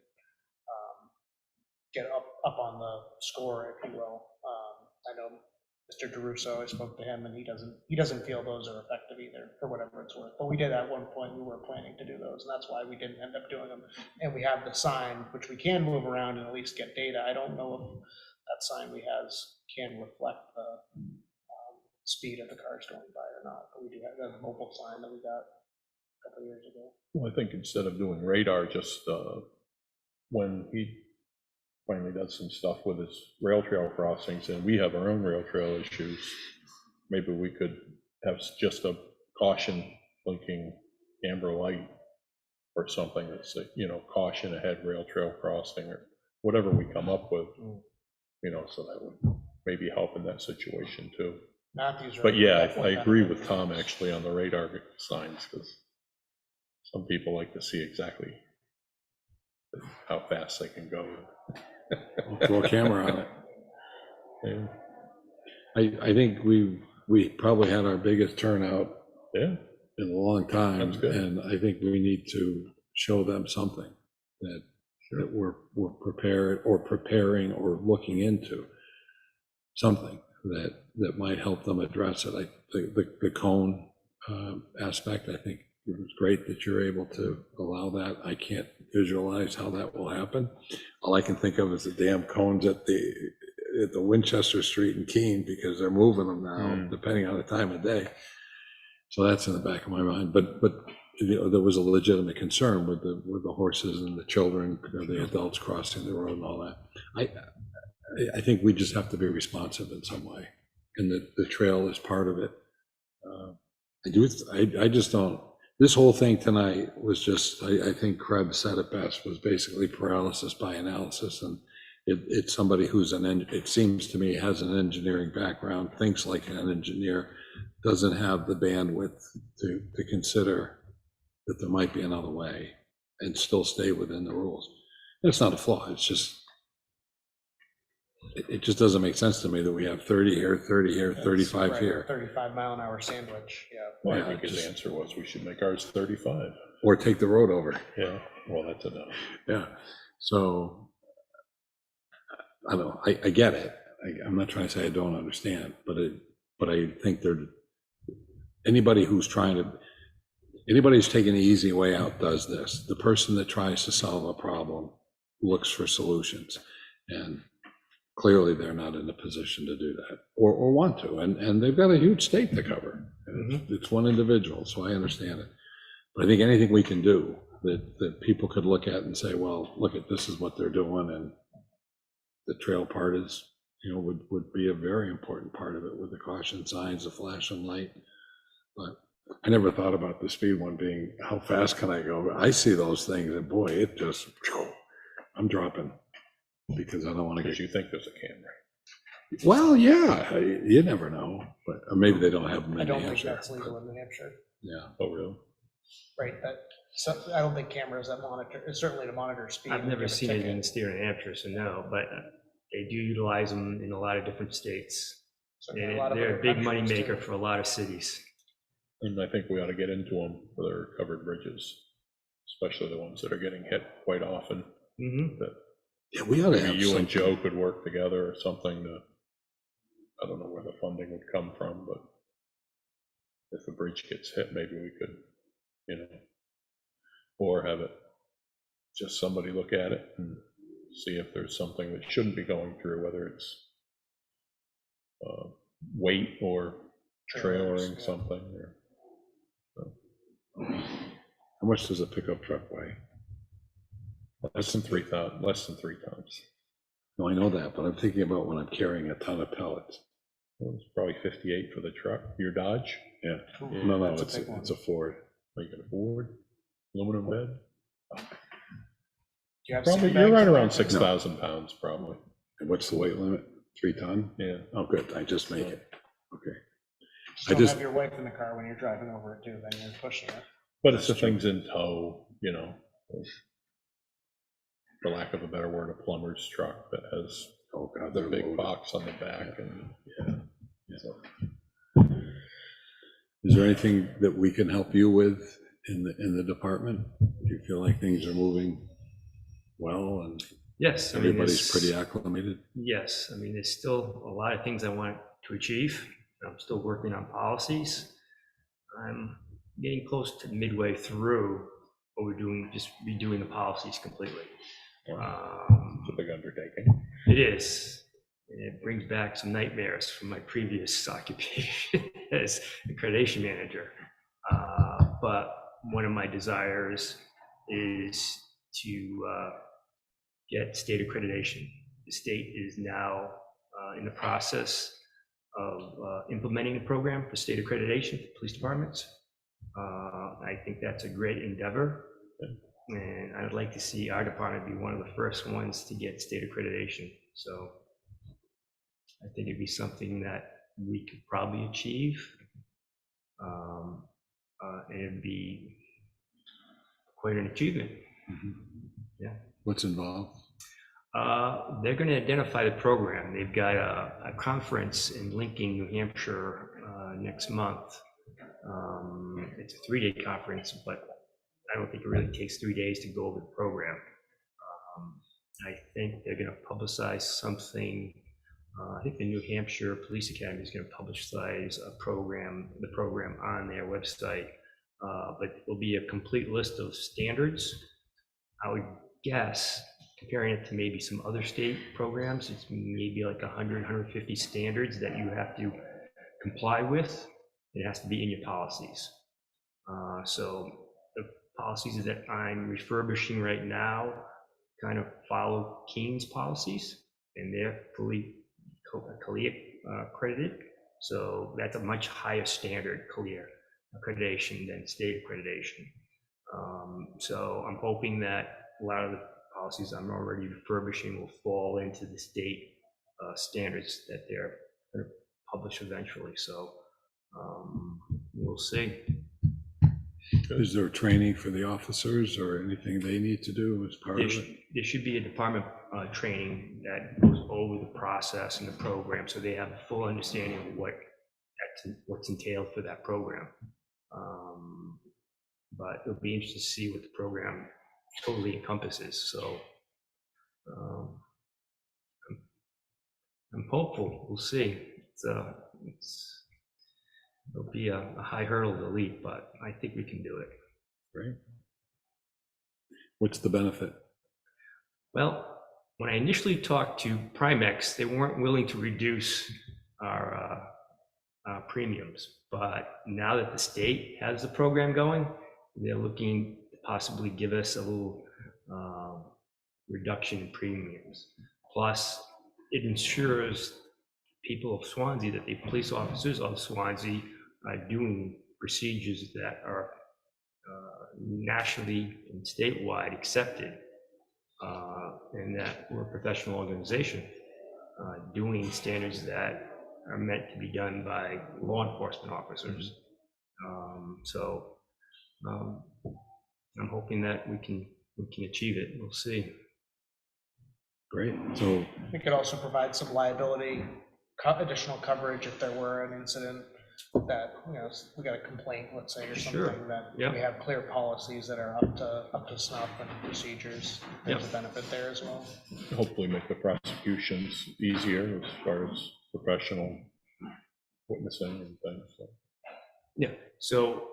get up on the score, if you will. I know Mr. DeRusso, I spoke to him, and he doesn't feel those are effective either, for whatever it's worth. But we did at one point, we were planning to do those, and that's why we didn't end up doing them. And we have the sign, which we can move around and at least get data. I don't know if that sign we have can reflect the speed of the cars going by or not, but we do have a mobile sign that we got a couple of years ago. Well, I think instead of doing radar, just when he finally does some stuff with his rail trail crossings, and we have our own rail trail issues, maybe we could have just a caution blinking amber light or something that's, caution ahead rail trail crossing, or whatever we come up with, so that would maybe help in that situation too. Matthews. But yeah, I agree with Tom actually on the radar signs, because some people like to see exactly how fast they can go. We'll throw a camera on it. Yeah. I think we probably had our biggest turnout in a long time. That's good. And I think we need to show them something that we're prepared or preparing or looking into something that might help them address it. The cone aspect, I think it was great that you're able to allow that. I can't visualize how that will happen. All I can think of is the damn cones at the Winchester Street in Keene, because they're moving them now, depending on the time of day. So that's in the back of my mind. But there was a legitimate concern with the horses and the children, the adults crossing the road and all that. I think we just have to be responsive in some way, and the trail is part of it. I just don't, this whole thing tonight was just, I think Krebs said it best, was basically paralysis by analysis. And it's somebody who's it seems to me, has an engineering background, thinks like an engineer, doesn't have the bandwidth to consider that there might be another way and still stay within the rules. That's not a flaw, it's just, it just doesn't make sense to me that we have 30 here, 30 here, 35 Right, here. 35-mile-an-hour sandwich, yeah. Well, I Yeah, think his just- answer was we should make ours 35. Or take the road over. Yeah, well, that's enough. Yeah, so, I don't know, I get it. I'm not trying to say I don't understand, but I think anybody who's taking the easy way out does this. The person that tries to solve a problem looks for solutions. And clearly they're not in a position to do that or want to. And they've got a huge state to cover. It's one individual, so I understand it. But I think anything we can do that people could look at and say, well, look at this is what they're doing, and the trail part is, would be a very important part of it, with the caution signs, the flashing light. But I never thought about the speed one being, how fast can I go? I see those things and boy, it just, I'm dropping because I don't want to Because get. you think there's a camera. Well, yeah, you never know, but or maybe they don't have them I in New don't think Hampshire. that's legal in New Hampshire, Yeah. Oh, really? right? So I don't think cameras that monitor, certainly to monitor speed. I've never give a seen it ticket. in the state of New Hampshire, so no, but they do utilize them in a lot of different states. Certainly a And lot of they're other a big money countries, maker too. for a lot of cities. And I think we ought to get into them for their covered bridges, especially the ones that are getting hit quite often. That Yeah, we ought to have maybe you and something. Joe could work together or something to, I don't know where the funding would come from, but if a bridge gets hit, maybe we could, or have it, just somebody look at it and see if there's something that shouldn't be going through, whether it's weight or trailering yeah. something. Or, How much does a pickup truck weigh? less than 3 tons. No, I know that, but I'm thinking about when I'm carrying a ton of pellets. Well, it's probably 58 for the truck. Your Dodge? Yeah. Ooh, No, that's a it's big one. a Ford. Are you gonna Ford? Aluminum bed? Do you have Probably, sandbags you're right in around there? 6,000 pounds, probably. And what's the weight limit? 3 ton? Yeah. Oh, good, I just make it. Okay. Just I don't just- have your wife in the car when you're driving over it too, then you're pushing it. But it's the things in tow, for lack of a better word, a plumber's truck that has Oh, God, the they're big loaded. box on the back and, so. Is there anything that we can help you with in the department? Do you feel like things are moving well and Yes. I mean, everybody's there's- pretty acclimated? Yes, I mean, there's still a lot of things I want to achieve. I'm still working on policies. I'm getting close to midway through what we're doing, just redoing the policies completely. It's a big undertaking. It is. And it brings back some nightmares from my previous occupation as accreditation manager. But one of my desires is to get state accreditation. The state is now in the process of implementing a program for state accreditation for police departments. I think that's a great endeavor. And I would like to see our department be one of the first ones to get state accreditation. So I think it'd be something that we could probably achieve. And it'd be quite an achievement. Yeah. What's involved? They're going to identify the program. They've got a conference in Lincoln, New Hampshire next month. It's a 3-day conference, but I don't think it really takes 3 days to go over the program. I think they're going to publicize something. I think the New Hampshire Police Academy is going to publicize the program on their website, but it will be a complete list of standards. I would guess, comparing it to maybe some other state programs, it's maybe like 100, 150 standards that you have to comply with. It has to be in your policies. So the policies that I'm refurbishing right now kind of follow Keene's policies, and they're fully CALIA accredited. So that's a much higher standard, CALIA. accreditation than state accreditation. So I'm hoping that a lot of the policies I'm already refurbishing will fall into the state standards that they're going to publish eventually. So we'll see. Is there training for the officers or anything they need to do as part of it? There should be a department training that goes over the process and the program, so they have a full understanding of what's entailed for that program. But it'll be interesting to see what the program totally encompasses. So I'm hopeful. We'll see. It'll be a high hurdle to leap, but I think we can do it. Right. What's the benefit? Well, when I initially talked to Primex, they weren't willing to reduce our premiums. But now that the state has the program going, they're looking to possibly give us a little reduction in premiums. Plus, it ensures people of Swanzey that the police officers of Swanzey are doing procedures that are nationally and statewide accepted, and that we're a professional organization doing standards that are meant to be done by law enforcement officers. So I'm hoping that we can achieve it. We'll see. Great. So We could also provide some liability, additional coverage if there were an incident that, we got a complaint, let's say, or Sure. something, that Yep. we have clear policies that are up to snuff and procedures. There's Yep. a benefit there as well. Hopefully make the prosecutions easier as far as professional witnessing and things. So. Yeah, so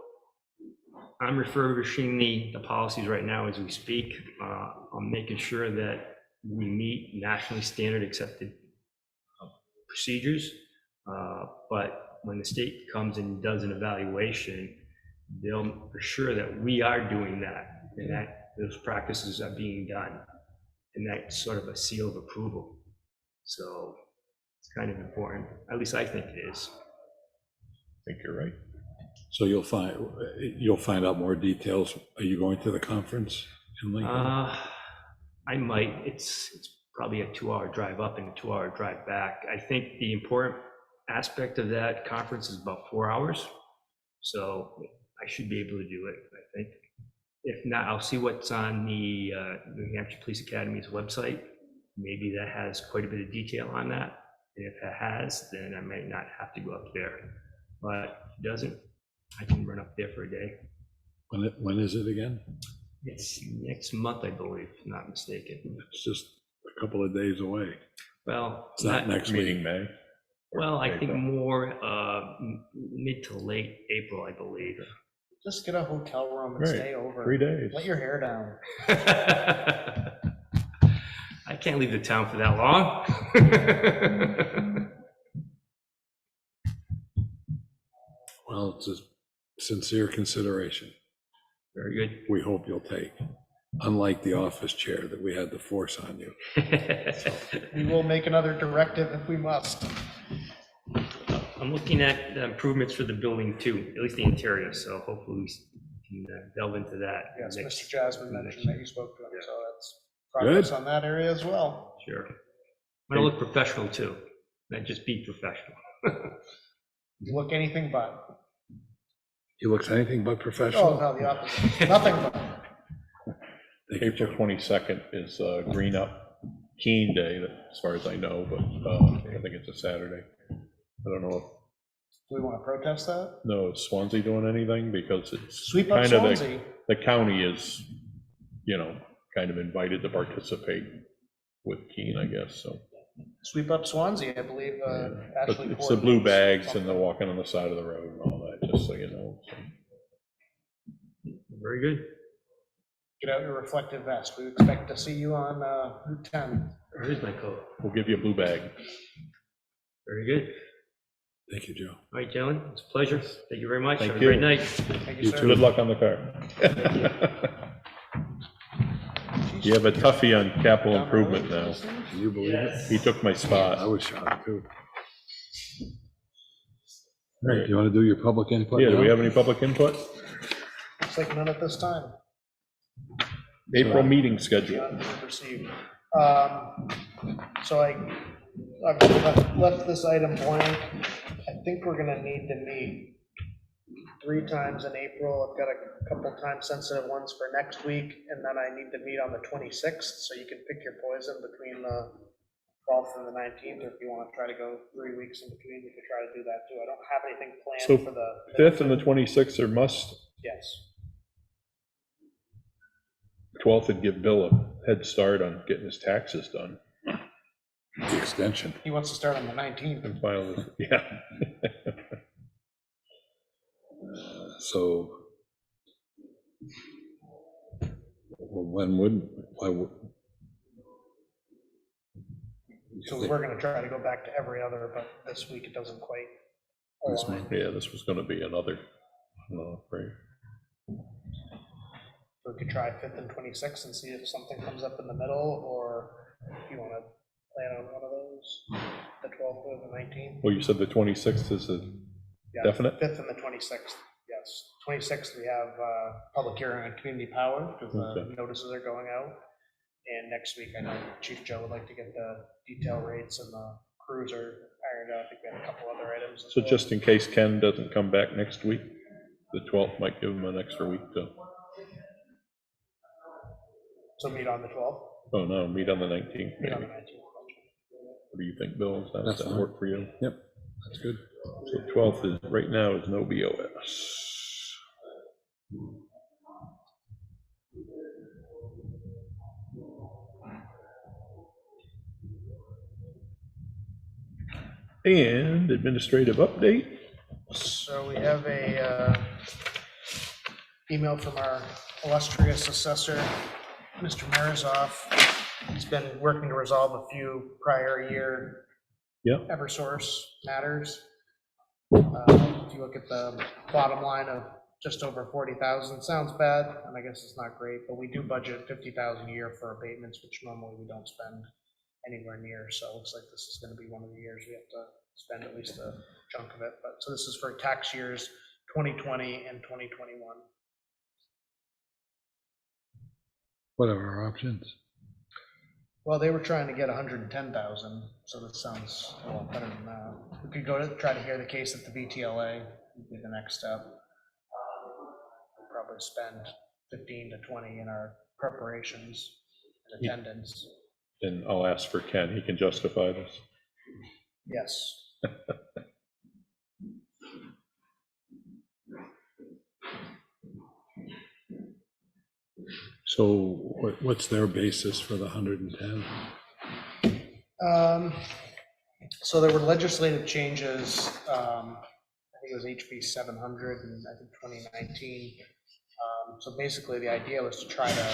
I'm refurbishing the policies right now as we speak. I'm making sure that we meet nationally standard accepted procedures. But when the state comes and does an evaluation, they'll assure that we are doing that and that those practices are being done. And that's sort of a seal of approval. So it's kind of important. At least I think it is. I think you're right. So you'll find out more details. Are you going to the conference in Lincoln? I might. It's probably a 2-hour drive up and a 2-hour drive back. I think the important aspect of that conference is about 4 hours. So I should be able to do it, I think. If not, I'll see what's on the New Hampshire Police Academy's website. Maybe that has quite a bit of detail on that. And if it has, then I might not have to go up there. But if it doesn't, I can run up there for a day. When is it again? It's next month, I believe, if I'm not mistaken. It's just a couple of days away. Well, It's not next Meeting week. May. well, I think April. more mid to late April, I believe. Just get a hotel room and Right. stay over. 3 days. Let your hair down. I can't leave the town for that long. Well, it's a sincere consideration. Very good. We hope you'll take, unlike the office chair that we had to force on you. We will make another directive if we must. I'm looking at the improvements for the building too, at least the interior, so hopefully we can delve into that. Yes, next- Mr. Jasmine mentioned that you spoke to him, so that's Good. progress on that area as well. Sure. I'm gonna look professional too, not just be professional. You look anything but. He looks anything but Oh, professional. no, the opposite. Nothing but. Thank you, April Joe. 22nd is Green Up Keen Day, as far as I know, but I think it's a Saturday. I don't know if, Do we want to protest that? no, is Swansea doing anything? Because it's Sweep up kind of Swansea. the county is, kind of invited to participate with Keen, I guess, so. Sweep up Swansea, I believe. Yeah. Ashley But it's the blue coordinates bags and the something. walking on the side of the road and all that, just so you know. So. Very good. Get out your reflective vest. We expect to see you on Route 10. Here's my coat. We'll give you a blue bag. Very good. Thank you, Joe. All right, gentlemen, it's a pleasure. Thank you very much. Thank Have a great you. night. Thank you, You sir. too. Good luck on the car. You have a toughie on capital improvement now. Can you believe it? He took my I spot. was shocked too. All right, do you want to do your public input Yeah, do we now? have any public input? Looks like none at this time. April meeting schedule. None received. So I've left this item blank. I think we're gonna need to meet 3 times in April. I've got a couple time-sensitive ones for next week, and then I need to meet on the 26th, so you can pick your poison between the 12th and the 19th, or if you want to try to go 3 weeks in between, you could try to do that too. I don't have anything So planned for the. 5th and the 26th are must. Yes. 12th would give Bill a head start on getting his taxes done. The extension. He wants to start on the 19th. And file this, yeah. So, well, why would? So we're gonna try to go back to every other, but this week it doesn't quite This align. month. Yeah, this was gonna be another, right? We could try 5th and 26th and see if something comes up in the middle, or if you wanna plan on one of those, the 12th or the 19th. Well, you said the 26th is a Yeah, definite? 5th and the 26th, yes. 26th, we have public hearing on community power, because the Okay. notices are going out. And next week, I know Chief Joe would like to get the detail rates and the crews are ironed out. I think we have a couple other items as So well. just in case Ken doesn't come back next week, the 12th might give him an extra week to, So meet on the 12th, oh no, meet on the 19th. meet on the maybe. 19th. What do you think, Bill? Does That's that fine. work for you? Yep, that's good. So 12th is, right now is no BOS. And administrative update. So we have a email from our illustrious assessor, Mr. Marizoff. He's been working to resolve a few prior year Yep. Eversource matters. If you look at the bottom line of just over 40,000, sounds bad, and I guess it's not great, but we do budget 50,000 a year for abatements, which normally we don't spend anywhere near, so it looks like this is gonna be one of the years we have to spend at least a chunk of it, but, so this is for tax years 2020 and 2021. What are our options? Well, they were trying to get 110,000, so that sounds a lot better than that. We could go to, try to hear the case at the VTLA, would be the next step. We'll probably spend 15 to 20 in our preparations and attendance. And I'll ask for Ken, he can justify this. Yes. So what's their basis for the 110? So there were legislative changes, I think it was HB 700 in, I think, 2019. So basically, the idea was to try to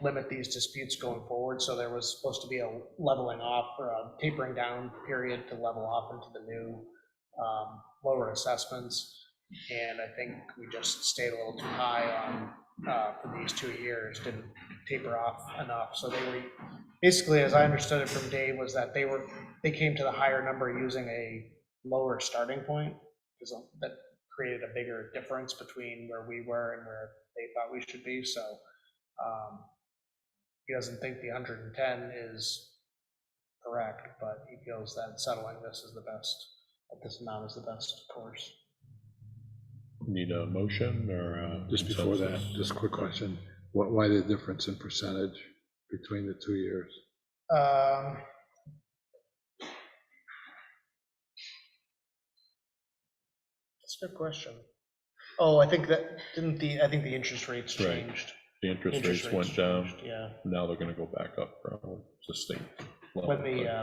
limit these disputes going forward. So there was supposed to be a leveling off or a tapering down period to level off into the new lower assessments. And I think we just stayed a little too high on, for these 2 years, didn't taper off enough. So they were, basically, as I understood it from Dave, was that they came to the higher number using a lower starting point, because that created a bigger difference between where we were and where they thought we should be. So he doesn't think the 110 is correct, but he feels that settling this is the best, that this amount is the best course. Need a motion or? Just before that, just a quick question. Why the difference in percentage between the 2 years? That's a good question. Oh, I think that, I think the interest rates Right. changed. The interest rates went down, changed, yeah. now they're gonna go back up probably, it's a state level,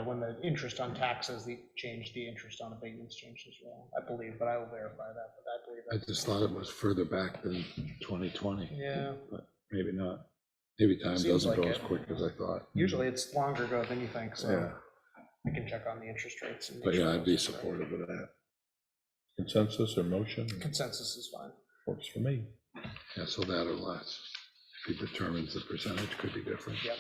When the interest on taxes, the interest on abatements changed as well, I believe, but I will verify that, but I believe I that. just thought it was further back than 2020. Yeah. But maybe not. Maybe time Seems doesn't like go as it. quick as I thought. Usually it's longer ago than you think, so Yeah, I can check on the interest rates. and make but sure yeah, I'd be those are correct. supportive of that. Consensus or motion? Consensus is fine. Works for me. Yeah, so that or less. If he determines the percentage could be different. Yep.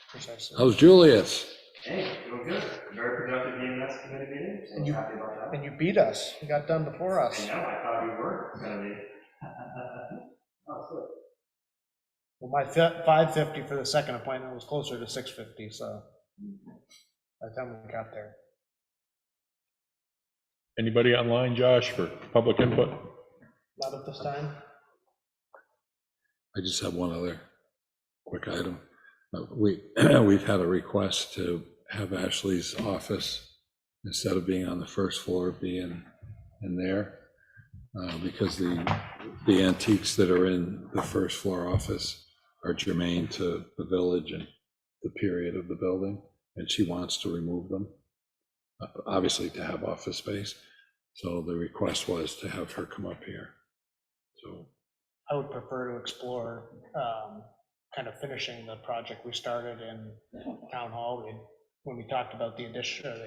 Precisely. How's Julius? Hey, doing good. Very productive EMS committee meeting, so And you- happy about that. And you beat us. You got done before I us. know, I thought you were gonna be. Oh, good. Well, my 5:50 for the second appointment was closer to 6:50, so by the time we got there. Anybody online, Josh, for public input? Not at this time. I just have one other quick item. We've had a request to have Ashley's office, instead of being on the first floor, be in there, because the antiques that are in the first floor office are germane to the village and the period of the building, and she wants to remove them, obviously to have office space. So the request was to have her come up here. So I would prefer to explore kind of finishing the project we started in Town Hall. When we talked about the additional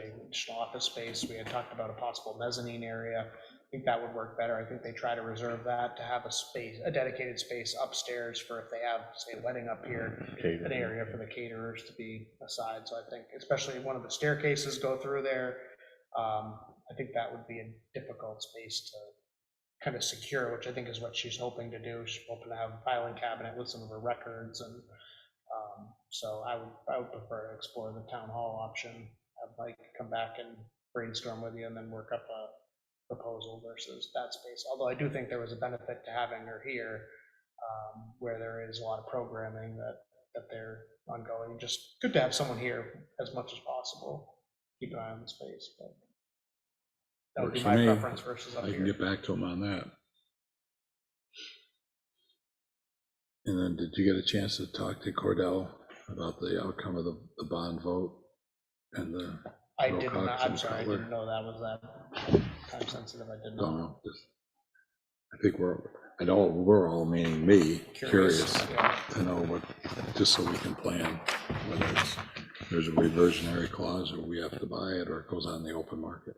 office space, we had talked about a possible mezzanine area. I think that would work better. I think they try to reserve that to have a dedicated space upstairs for if they have, say, a wedding up here, an area for the caterers to be aside. So I think, especially one of the staircases go through there, I think that would be a difficult space to kind of secure, which I think is what she's hoping to do. She's hoping to have a filing cabinet with some of her records, and so I would prefer to explore the town hall option, have Mike come back and brainstorm with you and then work up a proposal versus that space. Although I do think there was a benefit to having her here, where there is a lot of programming that they're ongoing. Just good to have someone here as much as possible. Keep an eye on the space, but that would be works for my me. preference versus up I can here. get back to him on that. And then, did you get a chance to talk to Cordell about the outcome of the bond vote and the? I did not, Wilcox I'm and sorry, I Cutler? didn't know that was that time sensitive. I didn't Don't know. know, I think I know we're all, meaning me, curious Yeah. to know what, just so we can plan, whether there's a reversionary clause, or we have to buy it, or it goes on the open market.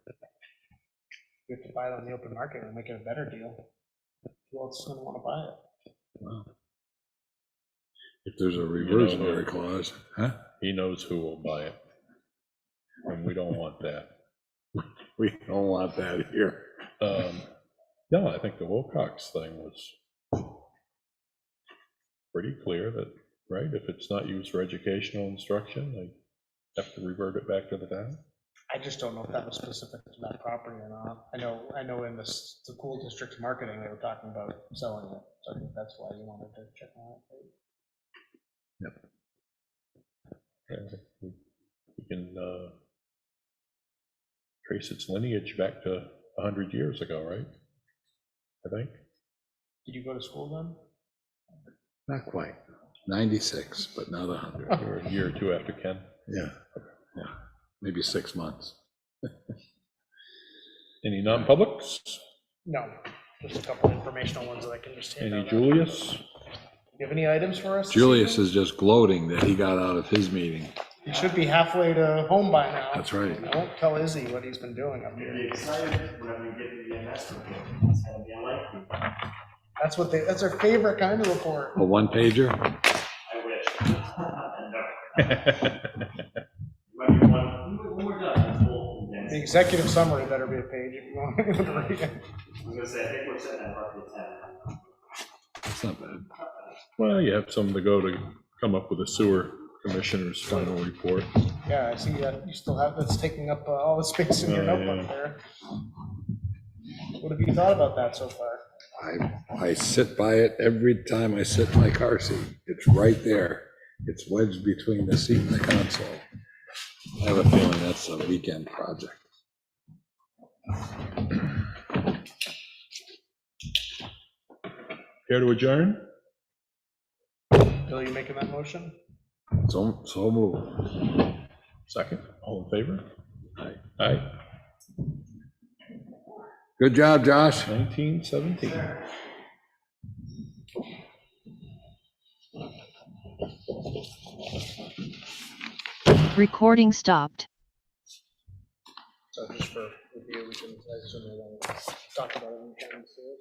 You have to buy it on the open market and make it a better deal. Who else is gonna wanna buy it? Well, if there's a reversionary clause, huh? He knows who will buy it. And we don't want that. We don't want that here. No, I think the Wilcox thing was pretty clear that, right, if it's not used for educational instruction, they have to revert it back to the town. I just don't know if that was specific to that property or not. I know in the school district's marketing, they were talking about selling it, so I think that's why you wanted to check on it. And we can trace its lineage back to 100 years ago, right? I think. Did you go to school then? Not quite, 96, but not 100. You're a year or two after Ken. Yeah, maybe 6 months. Any non-publics? No, just a couple informational ones that I can just hand Any out. Julius? Do you have any items for us? this Julius evening? is just gloating that he got out of his meeting. He should be halfway to home by now. That's right. I won't tell Izzy what he's been doing up You'll here. be excited whenever you get to the EMS report. It's gonna be unlikely. That's our favorite kind of report. A one-pager? I wish. No. Might be one more done, that's full. The executive summary better be a page if you want anyone to read it. I was gonna say, I think we're sitting at roughly 10. That's not bad. Well, you have some to go to come up with a sewer commissioner's final report. Yeah, I see that you still have, that's taking up all the space in your notebook Yeah. there. What have you thought about that so far? I sit by it every time I sit in my car seat. It's right there. It's wedged between the seat and the console. I have a feeling that's a weekend project. Care to adjourn? Bill, you making that motion? So move. Second, all in favor? Aye. Aye. Good job, Josh. 1917. Recording stopped. So just for review, we can, I assume we want to talk about it in terms of.